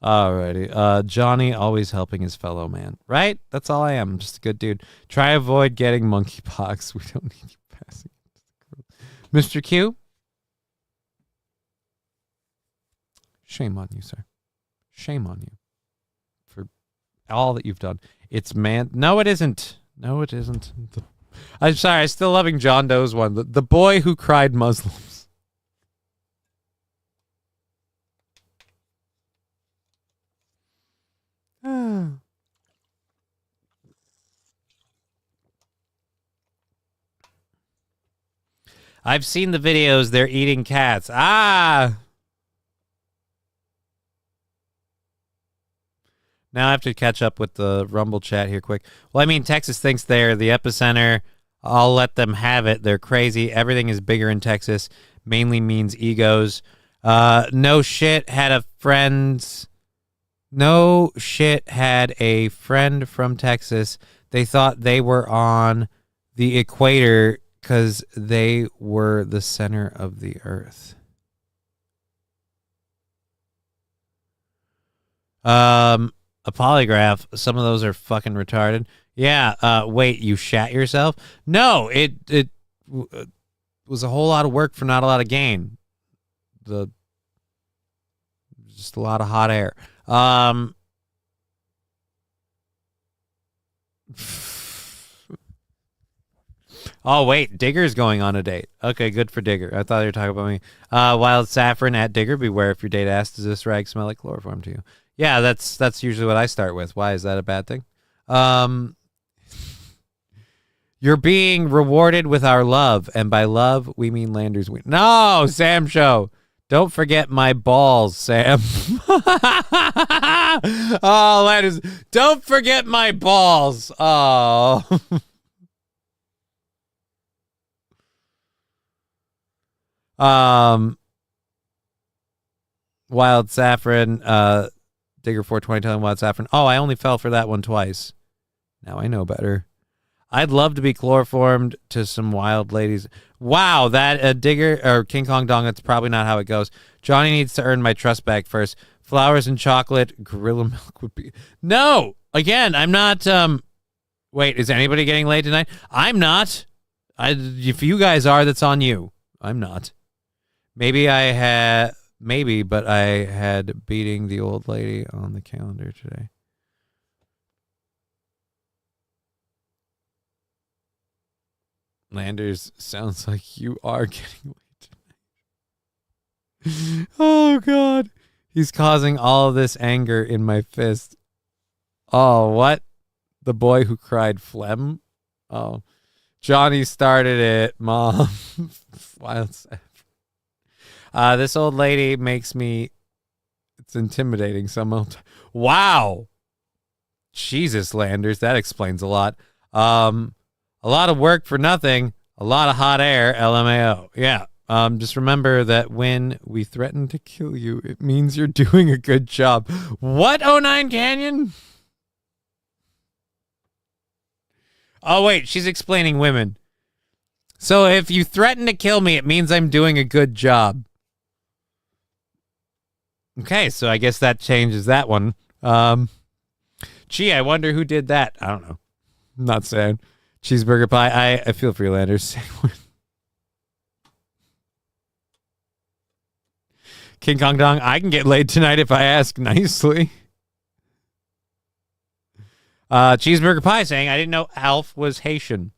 Alrighty. Johnny always helping his fellow man. Right? That's all I am. I'm just a good dude. Try avoid getting monkeypox. We don't need you passing. Mr. Q? Shame on you, sir. Shame on you. For all that you've done. It's man... No, it isn't. No, it isn't. I'm sorry. I'm still loving John Doe's one. The boy who cried Muslims. I've seen the videos. They're eating cats. Ah! Now I have to catch up with the Rumble chat here quick. Well, I mean, Texas thinks they're the epicenter. I'll let them have it. They're crazy. Everything is bigger in Texas. Mainly means egos. No shit had a friend from Texas. They thought they were on the equator because they were the center of the earth. A polygraph. Some of those are fucking retarded. Yeah. Wait, you shat yourself? No, it was a whole lot of work for not a lot of gain. Just a lot of hot air. Oh, wait. Digger's going on a date. Okay, good for Digger. I thought you were talking about me. Wild Saffron at Digger. Beware if your date asks, does this rag smell like chloroform to you? Yeah, that's usually what I start with. Why is that a bad thing? You're being rewarded with our love. And by love, we mean Landers. No, Sam Show. Don't forget my balls, Sam. Oh, Landers. Don't forget my balls. Oh. Wild Saffron, Digger 420 telling Wild Saffron, oh, I only fell for that one twice. Now I know better. I'd love to be chloroformed to some wild ladies. Wow, that Digger or King Kong Dong, that's probably not how it goes. Johnny needs to earn my trust back first. Flowers and chocolate, gorilla milk would be. No, again, I'm not. Wait, is anybody getting laid tonight? I'm not. If you guys are, that's on you. I'm not. Maybe, but I had beating the old lady on the calendar today. Landers, sounds like you are getting late tonight. Oh, God. He's causing all of this anger in my fist. Oh, what? The boy who cried phlegm? Oh. Johnny started it, Mom. Wild Saffron. This old lady makes me... It's intimidating. Wow. Jesus, Landers. That explains a lot. A lot of work for nothing. A lot of hot air. LMAO. Yeah. Just remember that when we threaten to kill you, it means you're doing a good job. What, 09 Canyon? Oh, wait. She's explaining women. So if you threaten to kill me, it means I'm doing a good job. Okay, so I guess that changes that one. Gee, I wonder who did that. I don't know. I'm not saying. Cheeseburger pie. I feel for you, Landers. King Kong Dong, I can get laid tonight if I ask nicely. Cheeseburger pie saying, I didn't know Alf was Haitian.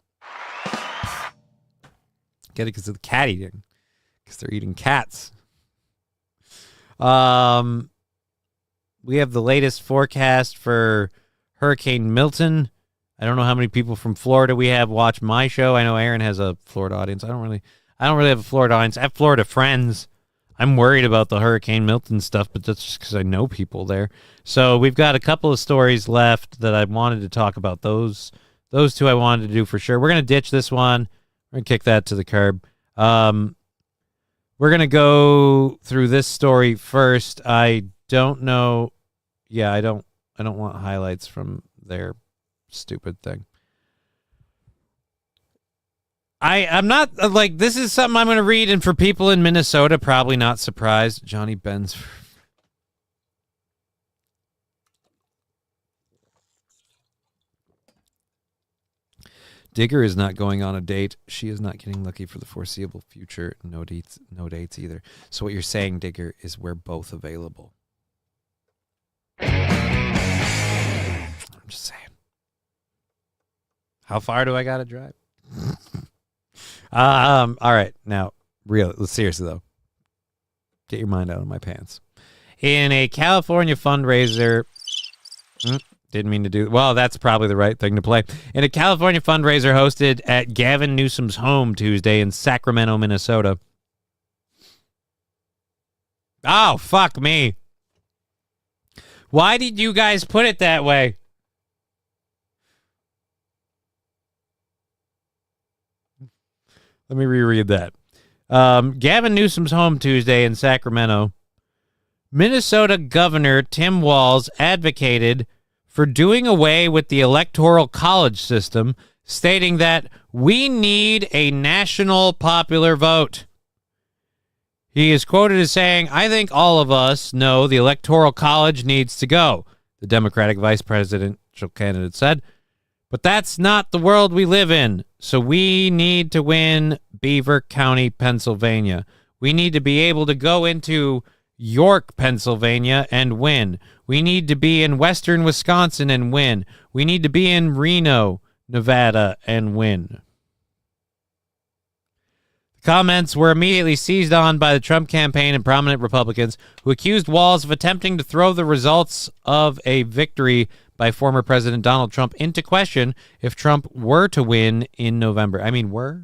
Get it because of the cat eating. Because they're eating cats. We have the latest forecast for Hurricane Milton. I don't know how many people from Florida we have watch my show. I know Aaron has a Florida audience. I don't really have a Florida audience. I have Florida friends. I'm worried about the Hurricane Milton stuff, but that's just because I know people there. So we've got a couple of stories left that I wanted to talk about. Those two I wanted to do for sure. We're going to ditch this one. We're going to kick that to the curb. We're going to go through this story first. I don't know. Yeah, I don't want highlights from their stupid thing. I'm not like, this is something I'm going to read, and for people in Minnesota, probably not surprised. Johnny Ben's. Digger is not going on a date. She is not getting lucky for the foreseeable future. No dates either. So what you're saying, Digger, is we're both available. I'm just saying. How far do I got to drive? All right. Now, seriously, though. Get your mind out of my pants. In a California fundraiser... Didn't mean to do... Well, that's probably the right thing to play. In a California fundraiser hosted at Gavin Newsom's home Tuesday in Sacramento, Minnesota. Oh, fuck me. Why did you guys put it that way? Let me reread that. Gavin Newsom's home Tuesday in Sacramento. Minnesota Governor Tim Walz advocated for doing away with the electoral college system, stating that we need a national popular vote. He is quoted as saying, I think all of us know the electoral college needs to go, the Democratic vice presidential candidate said. But that's not the world we live in. So we need to win Beaver County, Pennsylvania. We need to be able to go into York, Pennsylvania and win. We need to be in western Wisconsin and win. We need to be in Reno, Nevada and win. Comments were immediately seized on by the Trump campaign and prominent Republicans who accused Walz of attempting to throw the results of a victory by former President Donald Trump into question if Trump were to win in November. I mean, I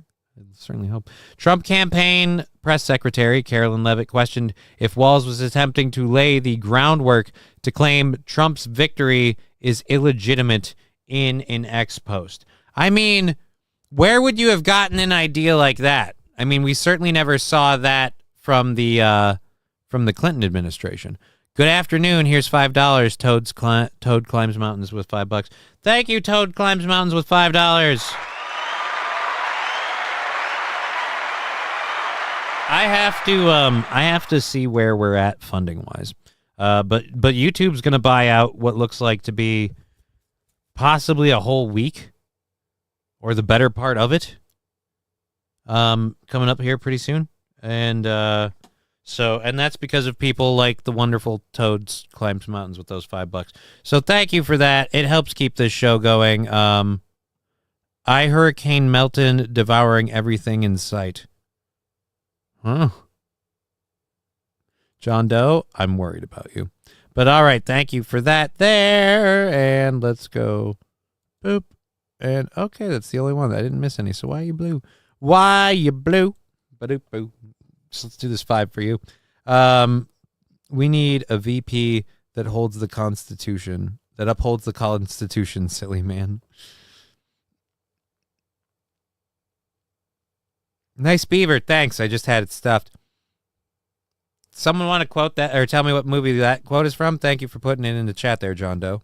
certainly hope. Trump campaign press secretary Carolyn Leavitt questioned if Walz was attempting to lay the groundwork to claim Trump's victory is illegitimate in an ex post. I mean, where would you have gotten an idea like that? I mean, we certainly never saw that from the Clinton administration. Good afternoon. Here's $5. Toad Climbs Mountains with $5. Thank you, Toad Climbs Mountains with $5. I have to see where we're at funding wise. But YouTube's gonna buy out what looks like to be possibly a whole week or the better part of it. Coming up here pretty soon. And and that's because of people like the wonderful Toads Climbs Mountains with those $5. So thank you for that. It helps keep this show going. I Hurricane Melton devouring everything in sight. Huh. John Doe, I'm worried about you. But all right, thank you for that there. And let's go. Boop. And okay, that's the only one. I didn't miss any. So why are you blue? Why you blue? Ba-doop boo. So let's do this 5 for you. We need a VP that holds the Constitution, that upholds the Constitution, silly man. Nice beaver, thanks. I just had it stuffed. Someone want to quote that or tell me what movie that quote is from? Thank you for putting it in the chat there, John Doe.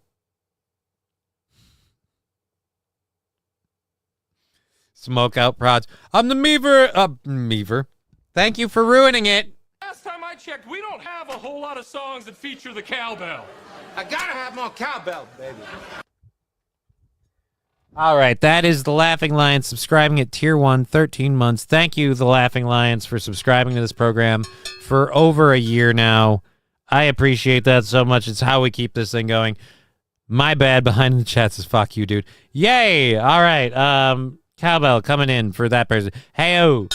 Smoke out prods. I'm the Meaver. Thank you for ruining it. Last time I checked, we don't have a whole lot of songs that feature the cowbell. I gotta have more cowbell, baby. All right, that is the Laughing Lions subscribing at Tier 1, 13 months. Thank you, the Laughing Lions, for subscribing to this program for over a year now. I appreciate that so much. It's how we keep this thing going. My bad behind the chats is fuck you, dude. Yay! All right, cowbell coming in for that person. Hey-o!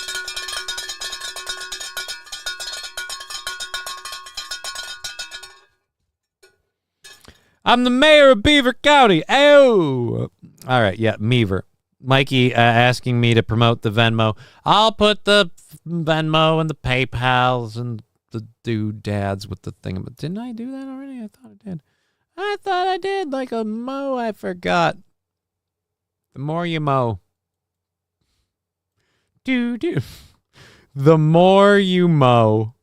I'm the mayor of Beaver County. Oh, all right. Yeah, Meaver. Mikey asking me to promote the Venmo. I'll put the Venmo and the PayPals and the doodads with the thing. But didn't I do that already? I thought I did. Like a mo, I forgot. The more you mow. Do. The more you mow.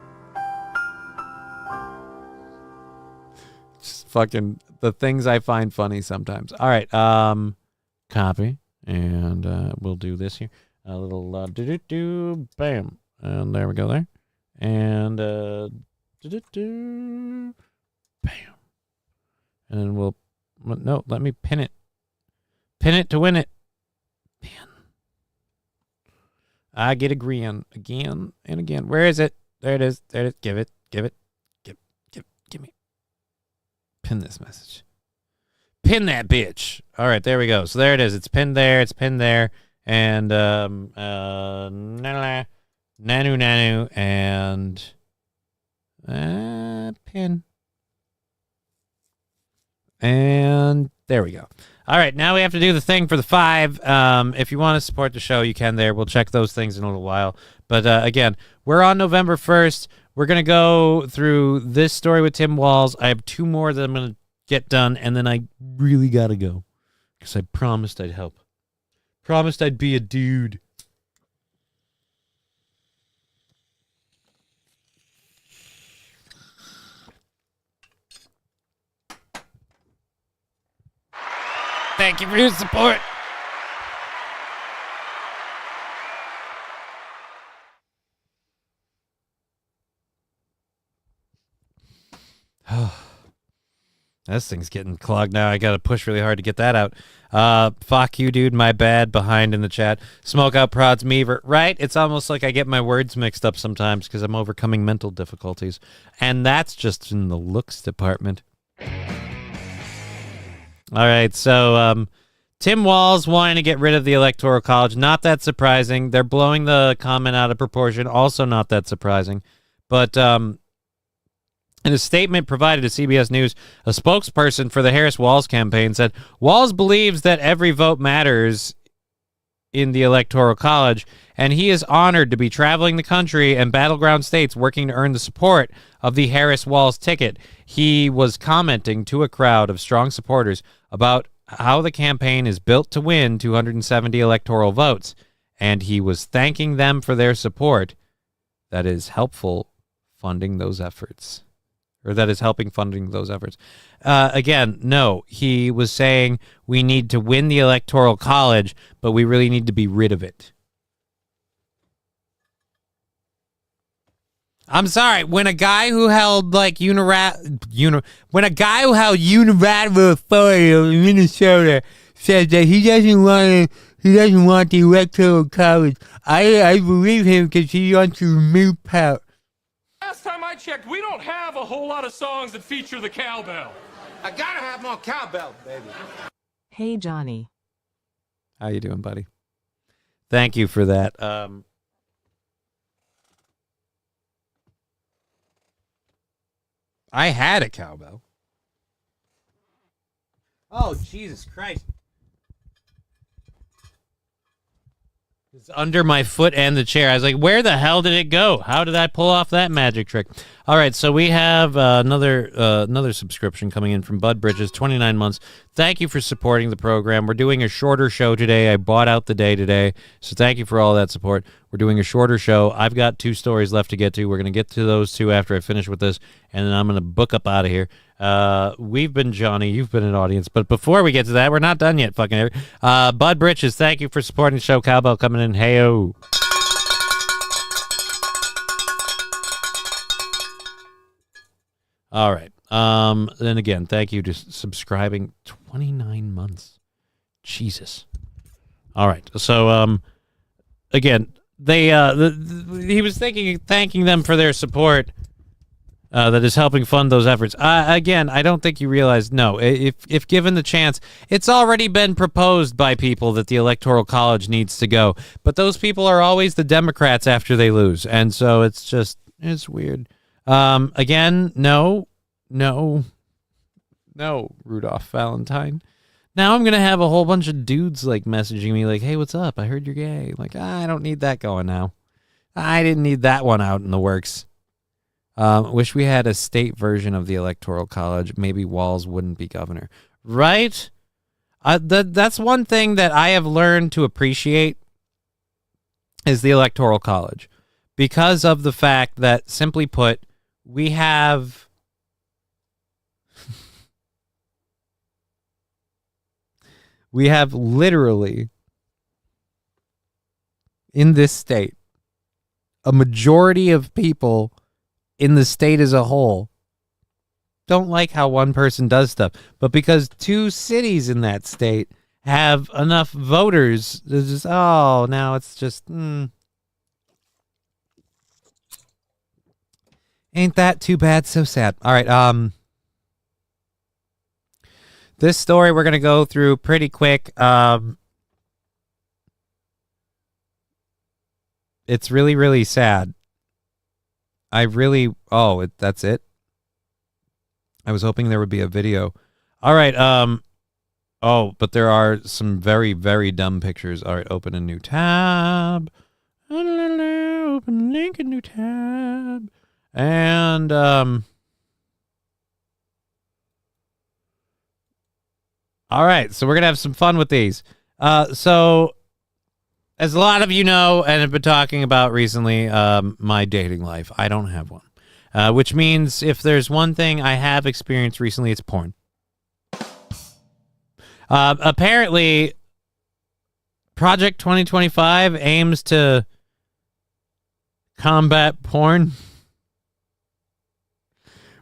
Just fucking the things I find funny sometimes. All right, copy, and we'll do this here. A little do bam, and there we go there, and bam, and then we'll let me pin it to win it. Pin. I get again and again. Where is it? There it is. Give it. Give me. Pin this message. Pin that bitch. All right, there we go. So there it is. It's pinned there. And nanu, and pin. And there we go. All right, now we have to do the thing for the 5. If you want to support the show, you can there. We'll check those things in a little while. But again, we're on November 1st. We're going to go through this story with Tim Walz. I have 2 more that I'm going to get done, and then I really got to go because I promised I'd help. Promised I'd be a dude. Thank you for your support. This thing's getting clogged now. I got to push really hard to get that out. Fuck you, dude. My bad. Behind in the chat. Smoke out prods Meaver. Right? It's almost like I get my words mixed up sometimes because I'm overcoming mental difficulties. And that's just in the looks department. All right. So, Tim Walz wanting to get rid of the Electoral College. Not that surprising. They're blowing the comment out of proportion. Also not that surprising. But, in a statement provided to CBS News, a spokesperson for the Harris-Walz campaign said, Walz believes that every vote matters in the Electoral College, and he is honored to be traveling the country and battleground states working to earn the support of the Harris-Walz ticket. He was commenting to a crowd of strong supporters about how the campaign is built to win 270 electoral votes, and he was thanking them for their support that is helping funding those efforts. Again, no, he was saying we need to win the Electoral College, but we really need to be rid of it. I'm sorry, when a guy who held like unilateral authority in Minnesota says that he doesn't want the Electoral College, I believe him because he wants to remove power. Last time I checked, we don't have a whole lot of songs that feature the cowbell. I gotta have more cowbell, baby. Hey, Johnny. How you doing, buddy? Thank you for that. I had a cowbell. Oh, Jesus Christ. It's under my foot and the chair. I was like, where the hell did it go? How did I pull off that magic trick? All right, so we have another subscription coming in from Bud Bridges, 29 months. Thank you for supporting the program. We're doing a shorter show today. I bought out the day today, so thank you for all that support. We're doing a shorter show. I've got 2 stories left to get to. We're going to get to those 2 after I finish with this, and then I'm going to book up out of here. We've been Johnny. You've been an audience. But before we get to that, we're not done yet. Bud Bridges, thank you for supporting the show. Cowbell coming in. Hey-o. All right. Then again, thank you to subscribing. 29 months. Jesus. All right. So, again, he was thanking them for their support. That is helping fund those efforts. Again, I don't think you realize, no, if given the chance, it's already been proposed by people that the Electoral College needs to go. But those people are always the Democrats after they lose. And so it's weird. Again, no, Rudolph Valentine. Now I'm going to have a whole bunch of dudes like messaging me like, hey, what's up? I heard you're gay. Like, I don't need that going now. I didn't need that one out in the works. Wish we had a state version of the Electoral College. Maybe Walz wouldn't be governor. Right? That's one thing that I have learned to appreciate is the Electoral College. Because of the fact that, simply put, we have... we have literally, in this state, a majority of people in the state as a whole don't like how one person does stuff. But because 2 cities in that state have enough voters, it's just, now it's just, ain't that too bad? So sad. All right. This story we're going to go through pretty quick. It's really, really sad. That's it? I was hoping there would be a video. All right. But there are some very, very dumb pictures. All right, open a new tab. Open link, a new tab. And, all right, so we're going to have some fun with these. So, as a lot of you know and have been talking about recently, my dating life, I don't have one. Which means if there's one thing I have experienced recently, it's porn. Apparently, Project 2025 aims to combat porn.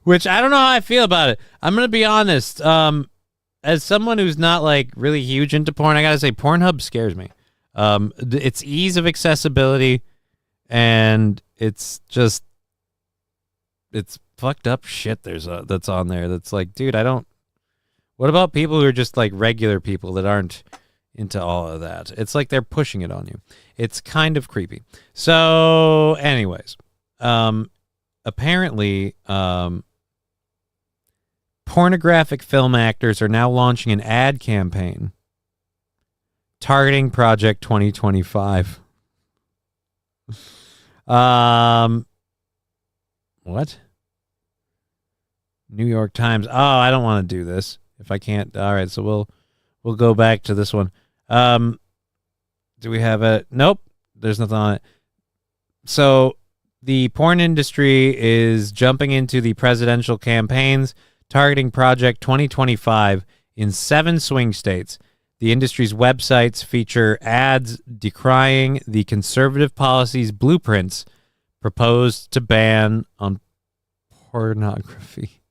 Which I don't know how I feel about it. I'm gonna be honest. As someone who's not like really huge into porn, I gotta say Pornhub scares me. Its ease of accessibility, and it's fucked up shit. That's on there. That's like, dude, I don't. What about people who are just like regular people that aren't into all of that? It's like they're pushing it on you. It's kind of creepy. So, anyways, apparently, pornographic film actors are now launching an ad campaign targeting Project 2025. What? New York Times. Oh, I don't want to do this. If I can't, all right. So we'll go back to this one. Do we have a? Nope. There's nothing on it. So the porn industry is jumping into the presidential campaigns targeting Project 2025 in 7 swing states. The industry's websites feature ads decrying the conservative policies blueprints proposed to ban on pornography.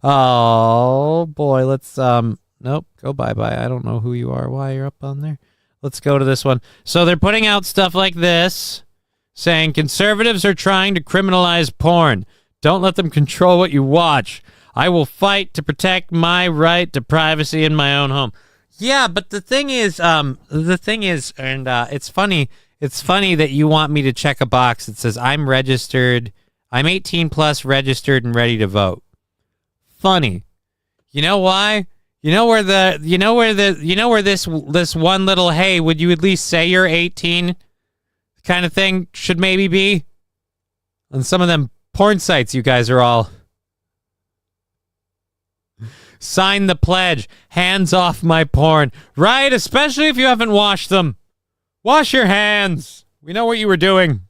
Oh boy, let's nope, go bye-bye. I don't know who you are, why you're up on there. Let's go to this one. So they're putting out stuff like this, saying conservatives are trying to criminalize porn. Don't let them control what you watch. I will fight to protect my right to privacy in my own home. Yeah, but the thing is, and it's funny that you want me to check a box that says I'm registered, I'm 18 plus, registered and ready to vote. Funny. You know why? You know where this one little, hey, would you at least say you're 18 kind of thing should maybe be? On some of them porn sites you guys are all. Sign the pledge. Hands off my porn. Right? Especially if you haven't washed them. Wash your hands. We know what you were doing.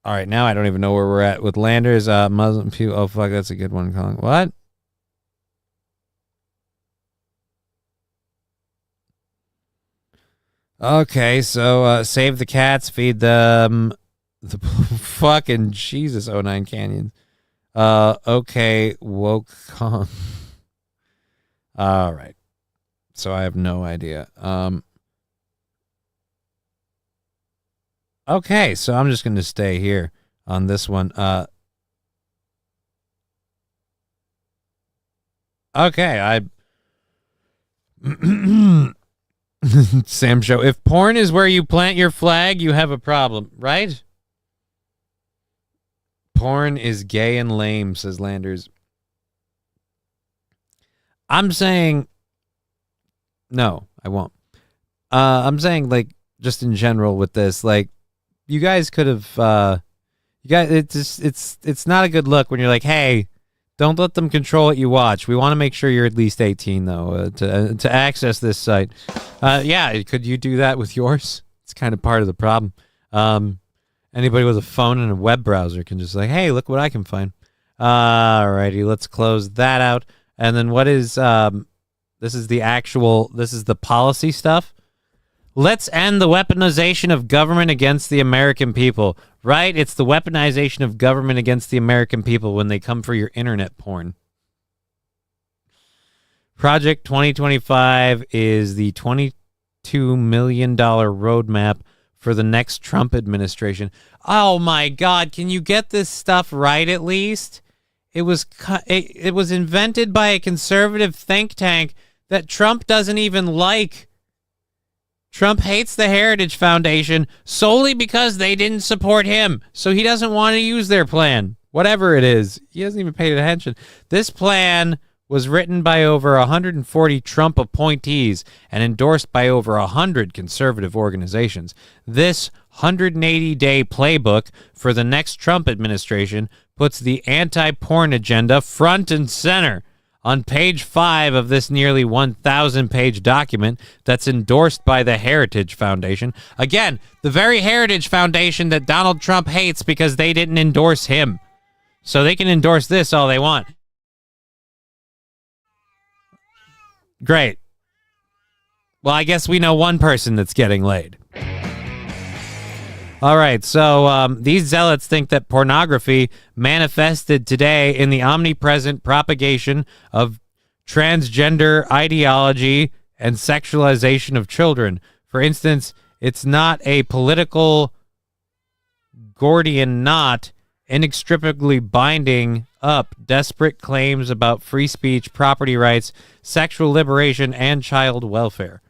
All right, now I don't even know where we're at with Landers. Muslim people. Oh, fuck, that's a good one, Colin. What? Okay, so save the cats, feed them. The fucking Jesus, 09 Canyons. Okay, woke Kong. All right. So I have no idea. Okay, so I'm just going to stay here on this one. Okay, Sam Show. If porn is where you plant your flag, you have a problem, right? Porn is gay and lame, says Landers. I'm saying no, I won't. I'm saying, like, just in general with this, like, you guys could have, it's not a good look when you're like, hey, don't let them control what you watch. We want to make sure you're at least 18, though, to access this site. Yeah, could you do that with yours? It's kind of part of the problem. Anybody with a phone and a web browser can just like, hey, look what I can find. Alrighty, let's close that out. And then what is, this is the policy stuff. Let's end the weaponization of government against the American people. Right? It's the weaponization of government against the American people when they come for your internet porn. Project 2025 is the $22 million roadmap for the next Trump administration. Oh my God, can you get this stuff right at least? It was invented by a conservative think tank that Trump doesn't even like. Trump hates the Heritage Foundation solely because they didn't support him, so he doesn't want to use their plan. Whatever it is, he hasn't even paid attention. This plan was written by over 140 Trump appointees and endorsed by over 100 conservative organizations. This 180-day playbook for the next Trump administration puts the anti-porn agenda front and center. On page 5 of this nearly 1,000-page document that's endorsed by the Heritage Foundation. Again, the very Heritage Foundation that Donald Trump hates because they didn't endorse him. So they can endorse this all they want. Great. Well, I guess we know one person that's getting laid. All right, so these zealots think that pornography manifested today in the omnipresent propagation of transgender ideology and sexualization of children. For instance, it's not a political Gordian knot inextricably binding up desperate claims about free speech, property rights, sexual liberation, and child welfare.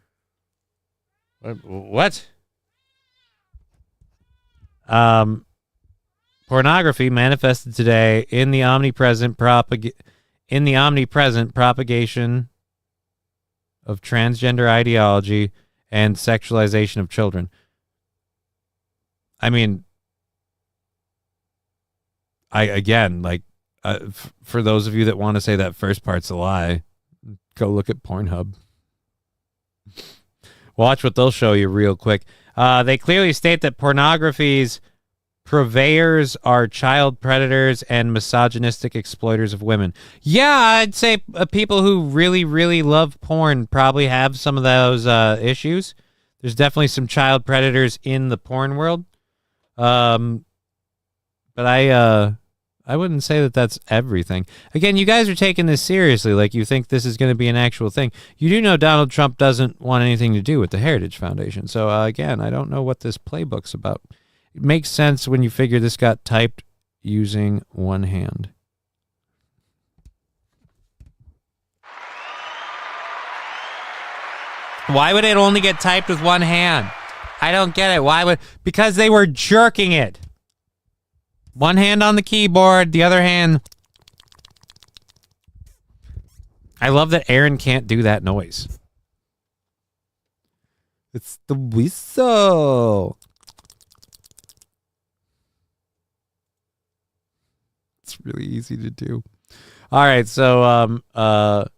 What? Pornography manifested today in the omnipresent propagation of transgender ideology and sexualization of children. I mean, for those of you that want to say that first part's a lie, go look at Pornhub. Watch what they'll show you real quick. They clearly state that pornography's purveyors are child predators and misogynistic exploiters of women. Yeah, I'd say people who really, really love porn probably have some of those issues. There's definitely some child predators in the porn world. But I wouldn't say that that's everything. Again, you guys are taking this seriously, like you think this is going to be an actual thing. You do know Donald Trump doesn't want anything to do with the Heritage Foundation. So, again, I don't know what this playbook's about. It makes sense when you figure this got typed using one hand. Why would it only get typed with one hand? I don't get it. Why would? Because they were jerking it. One hand on the keyboard, the other hand. I love that Aaron can't do that noise. It's the whistle. It's really easy to do. All right, so the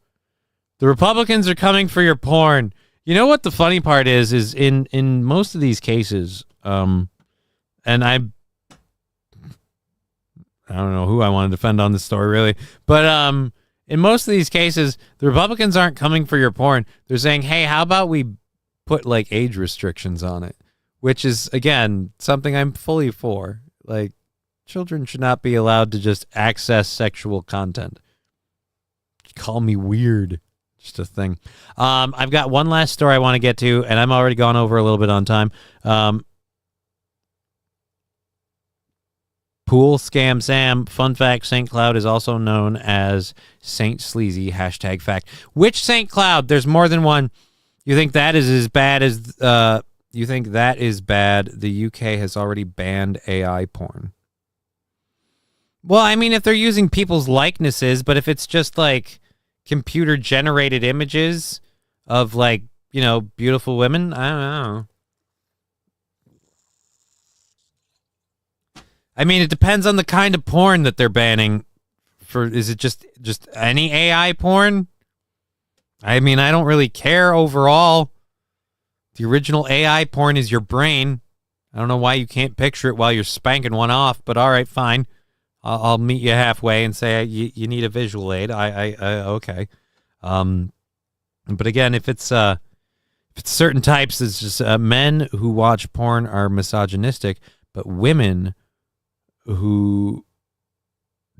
Republicans are coming for your porn. You know what the funny part is in most of these cases, and I don't know who I want to defend on this story really, but in most of these cases, the Republicans aren't coming for your porn. They're saying, hey, how about we put like age restrictions on it, which is, again, something I'm fully for. Like, children should not be allowed to just access sexual content. Call me weird. Just a thing. I've got one last story I want to get to, and I'm already gone over a little bit on time. Pool Scam Sam. Fun fact, St. Cloud is also known as St. Sleazy, #fact. Which St. Cloud? There's more than one. You think that is as bad as... you think that is bad? The UK has already banned AI porn. Well, I mean, if they're using people's likenesses, but if it's just like computer-generated images of, like, you know, beautiful women, I don't know. I mean, it depends on the kind of porn that they're banning. Is it just any AI porn? I mean, I don't really care overall. The original AI porn is your brain. I don't know why you can't picture it while you're spanking one off, but all right, fine. I'll meet you halfway and say you need a visual aid. Okay. But again, if it's certain types, it's just men who watch porn are misogynistic, but women who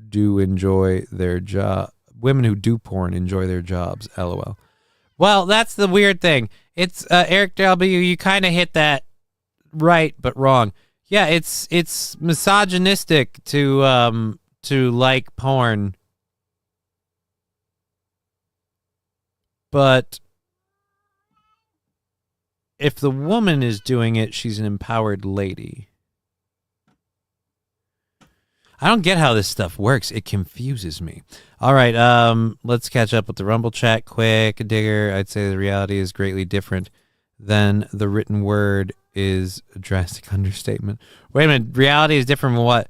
do enjoy their job, women who do porn enjoy their jobs. LOL. Well, that's the weird thing. It's Eric W. You kind of hit that right, but wrong. Yeah, it's misogynistic to like porn, but if the woman is doing it, she's an empowered lady. I don't get how this stuff works. It confuses me. All right, let's catch up with the Rumble chat quick. Digger, I'd say the reality is greatly different than the written word is a drastic understatement. Wait a minute, reality is different from what?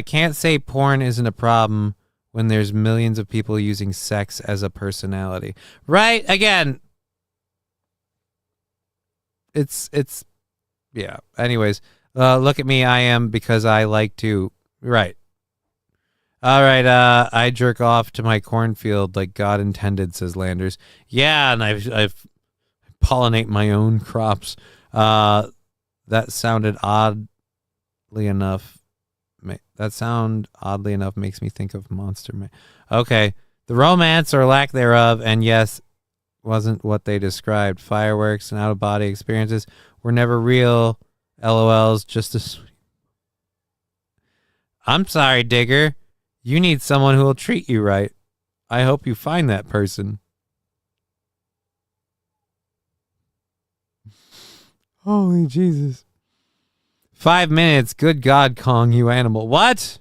Can't say porn isn't a problem when there's millions of people using sex as a personality. Right? Again, it's yeah. Anyways, look at me. I am because I like to. Right. All right. I jerk off to my cornfield like God intended, says Landers. Yeah, and I've pollinate my own crops. That sounded oddly enough. That sound oddly enough makes me think of Monster Man. Okay. The romance or lack thereof, and yes, wasn't what they described. Fireworks and out-of-body experiences were never real. LOLs, just a sweet. I'm sorry, Digger. You need someone who will treat you right. I hope you find that person. Holy Jesus. 5 minutes. Good God, Kong, you animal. What?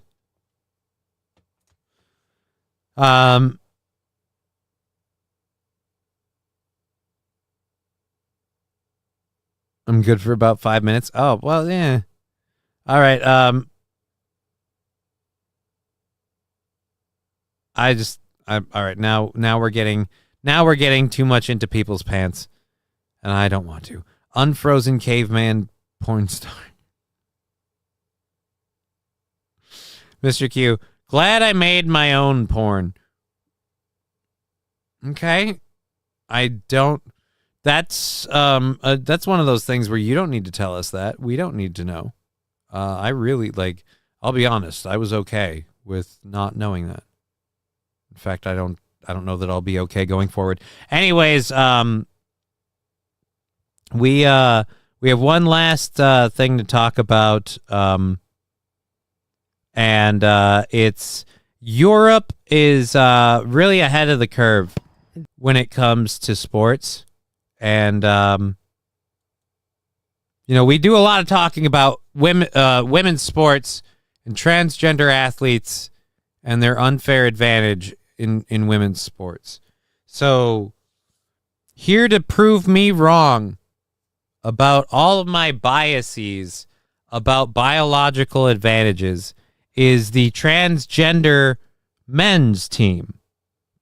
I'm good for about 5 minutes. Oh, well, yeah. All right. All right. Now we're getting too much into people's pants, and I don't want to. Unfrozen caveman porn star. Mr. Q, glad I made my own porn. Okay. That's one of those things where you don't need to tell us that. We don't need to know. I really, I'll be honest, I was okay with not knowing that. In fact, I don't know that I'll be okay going forward. Anyways, we have one last thing to talk about, and it's Europe is really ahead of the curve when it comes to sports, and we do a lot of talking about women's sports and transgender athletes and their unfair advantage in women's sports. So, here to prove me wrong about all of my biases about biological advantages is the transgender men's team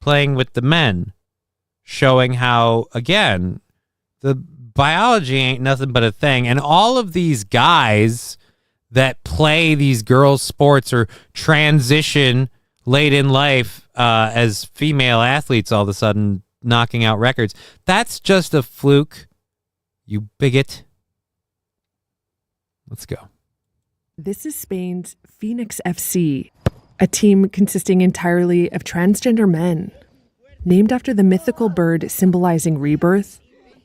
playing with the men, showing how, again, the biology ain't nothing but a thing. And all of these guys that play these girls' sports or transition late in life as female athletes all of a sudden knocking out records, that's just a fluke, you bigot. Let's go. This is Spain's Phoenix FC, a team consisting entirely of transgender men. Named after the mythical bird symbolizing rebirth,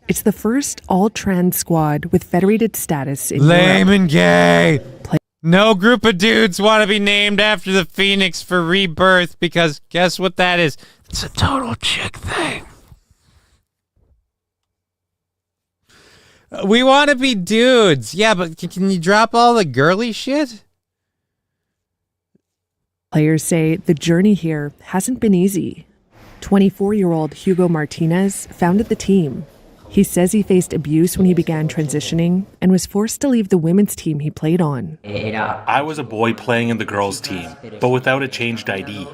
it's the first all-trans squad with federated status in Lame Europe. and gay. No group of dudes want to be named after the Phoenix for rebirth because guess what that is? It's a total chick thing. We want to be dudes. Yeah, but can you drop all the girly shit? Players say the journey here hasn't been easy. 24-year-old Hugo Martinez founded the team. He says he faced abuse when he began transitioning and was forced to leave the women's team he played on. I was a boy playing in the girls' team, but without a changed ID.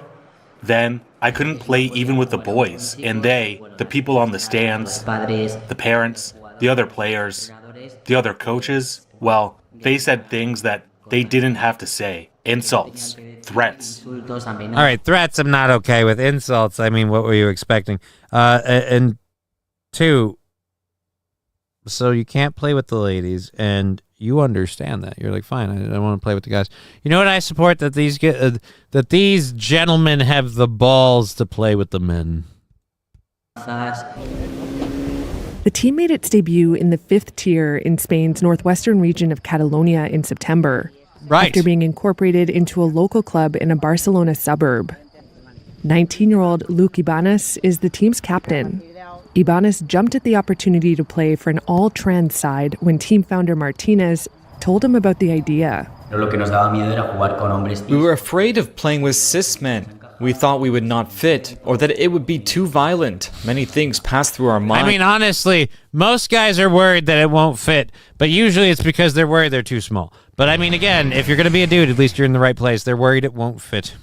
Then, I couldn't play even with the boys, and the people on the stands, the parents, the other players, the other coaches, well, they said things that they didn't have to say. Insults, threats. All right, threats I'm not okay with. Insults, I mean, what were you expecting? And two, so you can't play with the ladies, and you understand that. You're like, fine, I don't want to play with the guys. You know what I support? That these gentlemen have the balls to play with the men. The team made its debut in the 5th tier in Spain's northwestern region of Catalonia in September. Right. After being incorporated into a local club in a Barcelona suburb. 19-year-old Luke Ibanez is the team's captain. Ibanez jumped at the opportunity to play for an all-trans side when team founder Martinez told him about the idea. We were afraid of playing with cis men. We thought we would not fit, or that it would be too violent. Many things passed through our mind. I mean, honestly, most guys are worried that it won't fit, but usually it's because they're worried they're too small. But I mean, again, if you're going to be a dude, at least you're in the right place. They're worried it won't fit.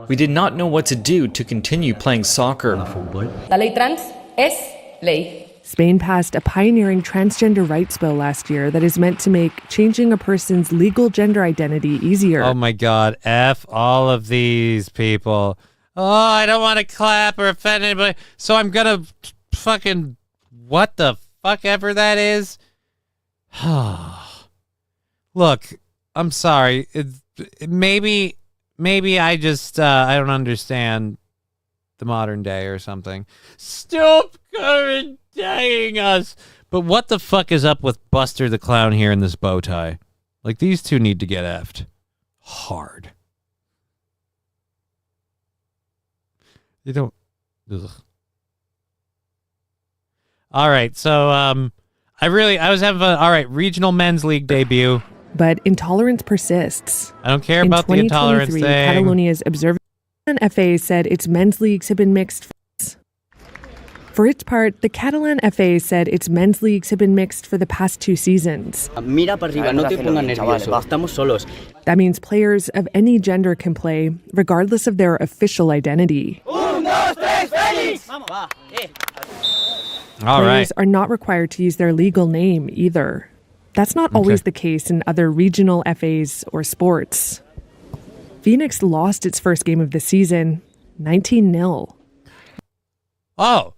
We did not know what to do to continue playing soccer. La ley trans es ley. Spain passed a pioneering transgender rights bill last year that is meant to make changing a person's legal gender identity easier. Oh my God, F all of these people. Oh, I don't want to clap or offend anybody, so I'm going to fucking what the fuck ever that is. Look, I'm sorry. Maybe I just I don't understand the modern day or something. Stop dying us. But what the fuck is up with Buster the Clown here in this bow tie? Like, these two need to get effed hard. You don't. Ugh. All right, so I was having fun. All right, regional men's league debut. But intolerance persists. I don't care about the intolerance thing. Catalonia's observation FA said its men's leagues have been mixed. For its part, the Catalan FA said its men's leagues have been mixed for the past 2 seasons. That means players of any gender can play, regardless of their official identity. Players are not required to use their legal name either. That's not always the case in other regional FAs or sports. Phoenix lost its first game of the season, 19-0. Oh,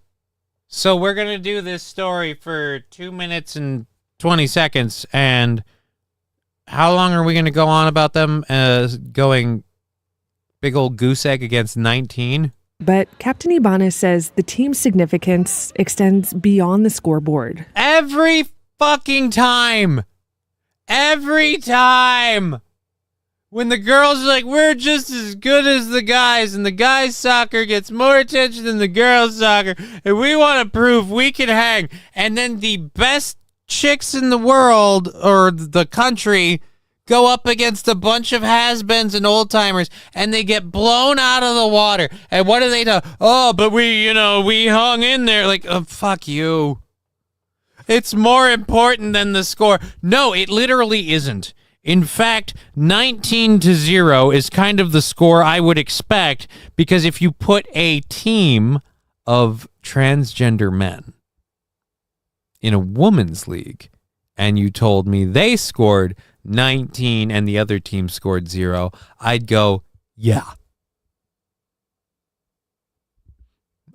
so we're going to do this story for 2 minutes and 20 seconds, and how long are we going to go on about them going big old goose egg against 19? But Captain Ibanez says the team's significance extends beyond the scoreboard. Every fucking time! Every time! When the girls are like, we're just as good as the guys, and the guys' soccer gets more attention than the girls' soccer, and we want to prove we can hang. And then the best chicks in the world, or the country, go up against a bunch of has-beens and old-timers, and they get blown out of the water. And what do they do? Oh, but we hung in there. Like, oh, fuck you. It's more important than the score. No, it literally isn't. In fact, 19-0 is kind of the score I would expect, because if you put a team of transgender men in a women's league and you told me they scored 19 and the other team scored 0, I'd go, yeah.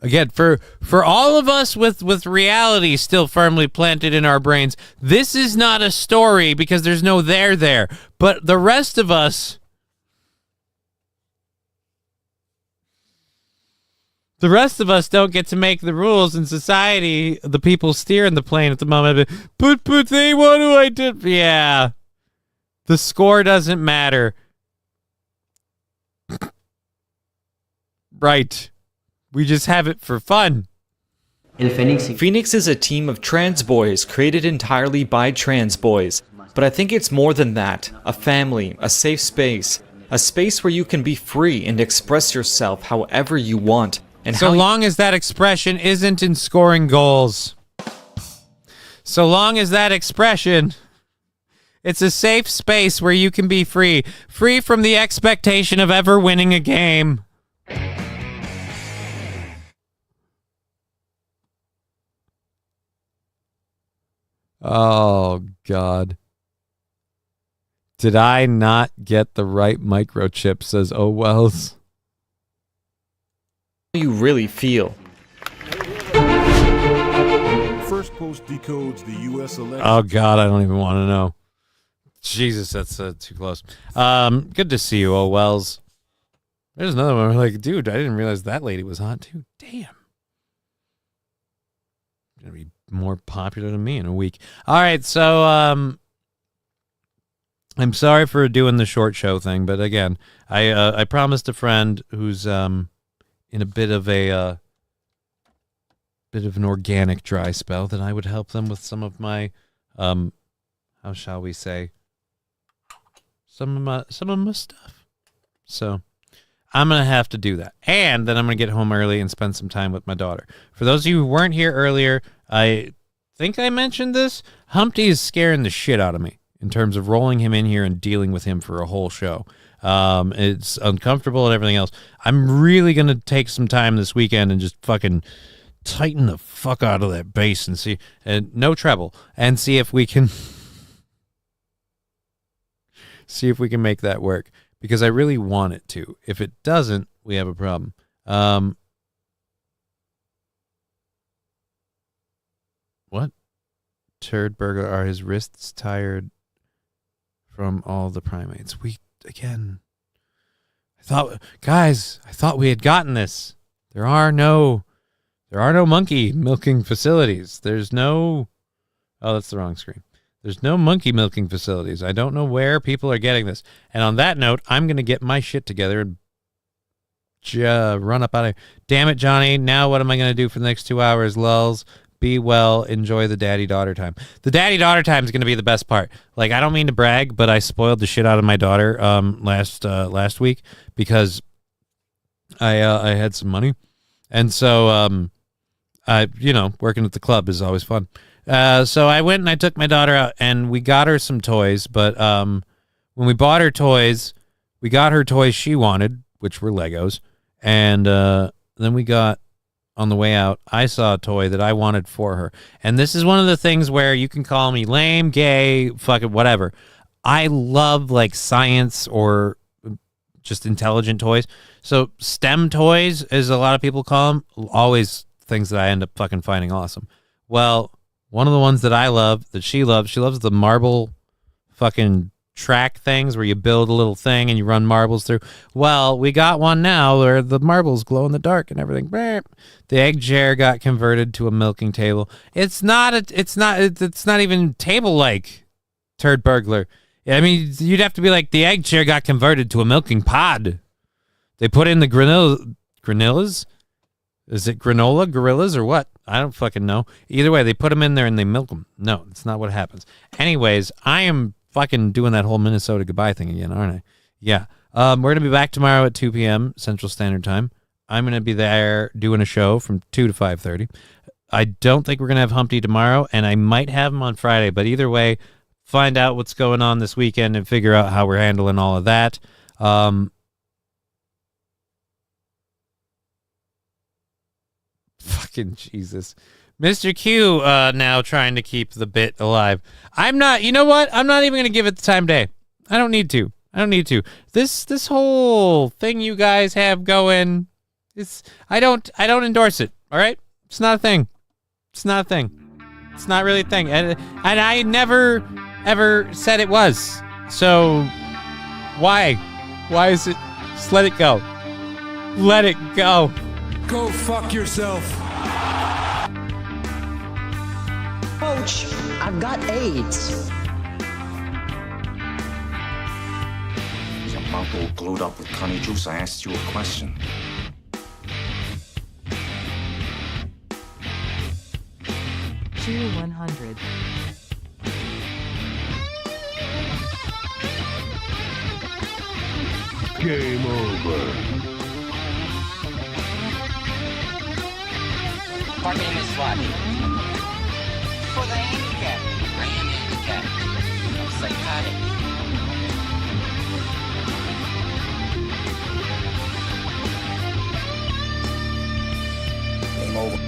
Again, for all of us with reality still firmly planted in our brains, this is not a story because there's no there. But the rest of us, don't get to make the rules in society. The people steering the plane at the moment. But they want to identify. Yeah. The score doesn't matter. Right. We just have it for fun. Phoenix is a team of trans boys created entirely by trans boys. But I think it's more than that. A family, a safe space. A space where you can be free and express yourself however you want. And so long as that expression isn't in scoring goals. So long as that expression... It's a safe space where you can be free. Free from the expectation of ever winning a game. Oh, God. Did I not get the right microchip, says Oh Wells. You really feel. First Post decodes the U.S. election. Oh, God, I don't even want to know. Jesus, that's too close. Good to see you, Oh Wells. There's another one. We're like, dude, I didn't realize that lady was hot, too. Damn. Gonna be more popular than me in a week. All right, so I'm sorry for doing the short show thing, but again, I promised a friend who's in a bit of an organic dry spell that I would help them with some of my how shall we say, some of my stuff. So I'm going to have to do that. And then I'm going to get home early and spend some time with my daughter. For those of you who weren't here earlier, I think I mentioned this. Humpty is scaring the shit out of me in terms of rolling him in here and dealing with him for a whole show. It's uncomfortable and everything else. I'm really going to take some time this weekend and just fucking tighten the fuck out of that bass and see, and no treble, and see if we can make that work, because I really want it to. If it doesn't, we have a problem. turd burglar? Are his wrists tired from all the primates? I thought we had gotten this. There are no monkey milking facilities. There's no. Oh, that's the wrong screen. There's no monkey milking facilities. I don't know where people are getting this. And on that note, I'm going to get my shit together and run up out of here. Damn it, Johnny. Now what am I going to do for the next 2 hours? Lulz. Be well. Enjoy the daddy-daughter time. The daddy-daughter time is going to be the best part. Like, I don't mean to brag, but I spoiled the shit out of my daughter last week because I had some money. And so, working at the club is always fun. So I went and I took my daughter out and we got her some toys. But when we bought her toys, we got her toys she wanted, which were Legos. And then we got, on the way out, I saw a toy that I wanted for her. And this is one of the things where you can call me lame, gay, fucking whatever. I love like science or just intelligent toys. So STEM toys, as a lot of people call them, always things that I end up fucking finding awesome. Well, one of the ones that I love, that she loves the marble fucking track things where you build a little thing and you run marbles through. Well, we got one now where the marbles glow in the dark and everything. The egg chair got converted to a milking table. It's not even table-like, turd burglar. I mean, you'd have to be like, the egg chair got converted to a milking pod. They put in the granillas? Is it granola, gorillas, or what? I don't fucking know. Either way, they put them in there and they milk them. No, that's not what happens. Anyways, I am fucking doing that whole Minnesota goodbye thing again, aren't I? Yeah. We're going to be back tomorrow at 2 p.m. Central Standard Time. I'm going to be there doing a show from 2 to 5:30. I don't think we're going to have Humpty tomorrow, and I might have him on Friday. But either way, find out what's going on this weekend and figure out how we're handling all of that. Fucking Jesus. Mr. Q now trying to keep the bit alive. I'm not, you know what? I'm not even going to give it the time of day. I don't need to. This whole thing you guys have going, I don't endorse it, all right? It's not a thing. It's not really a thing. And I never, ever said it was. So, why? Why is it? Just let it go. Let it go. Go fuck yourself. Coach, I've got AIDS. Your mouth all glued up with honey juice. I asked you a question. Cheer 100. Game over. My name is Rodney. For the handicap. I am handicapped. I'm psychotic. Game over.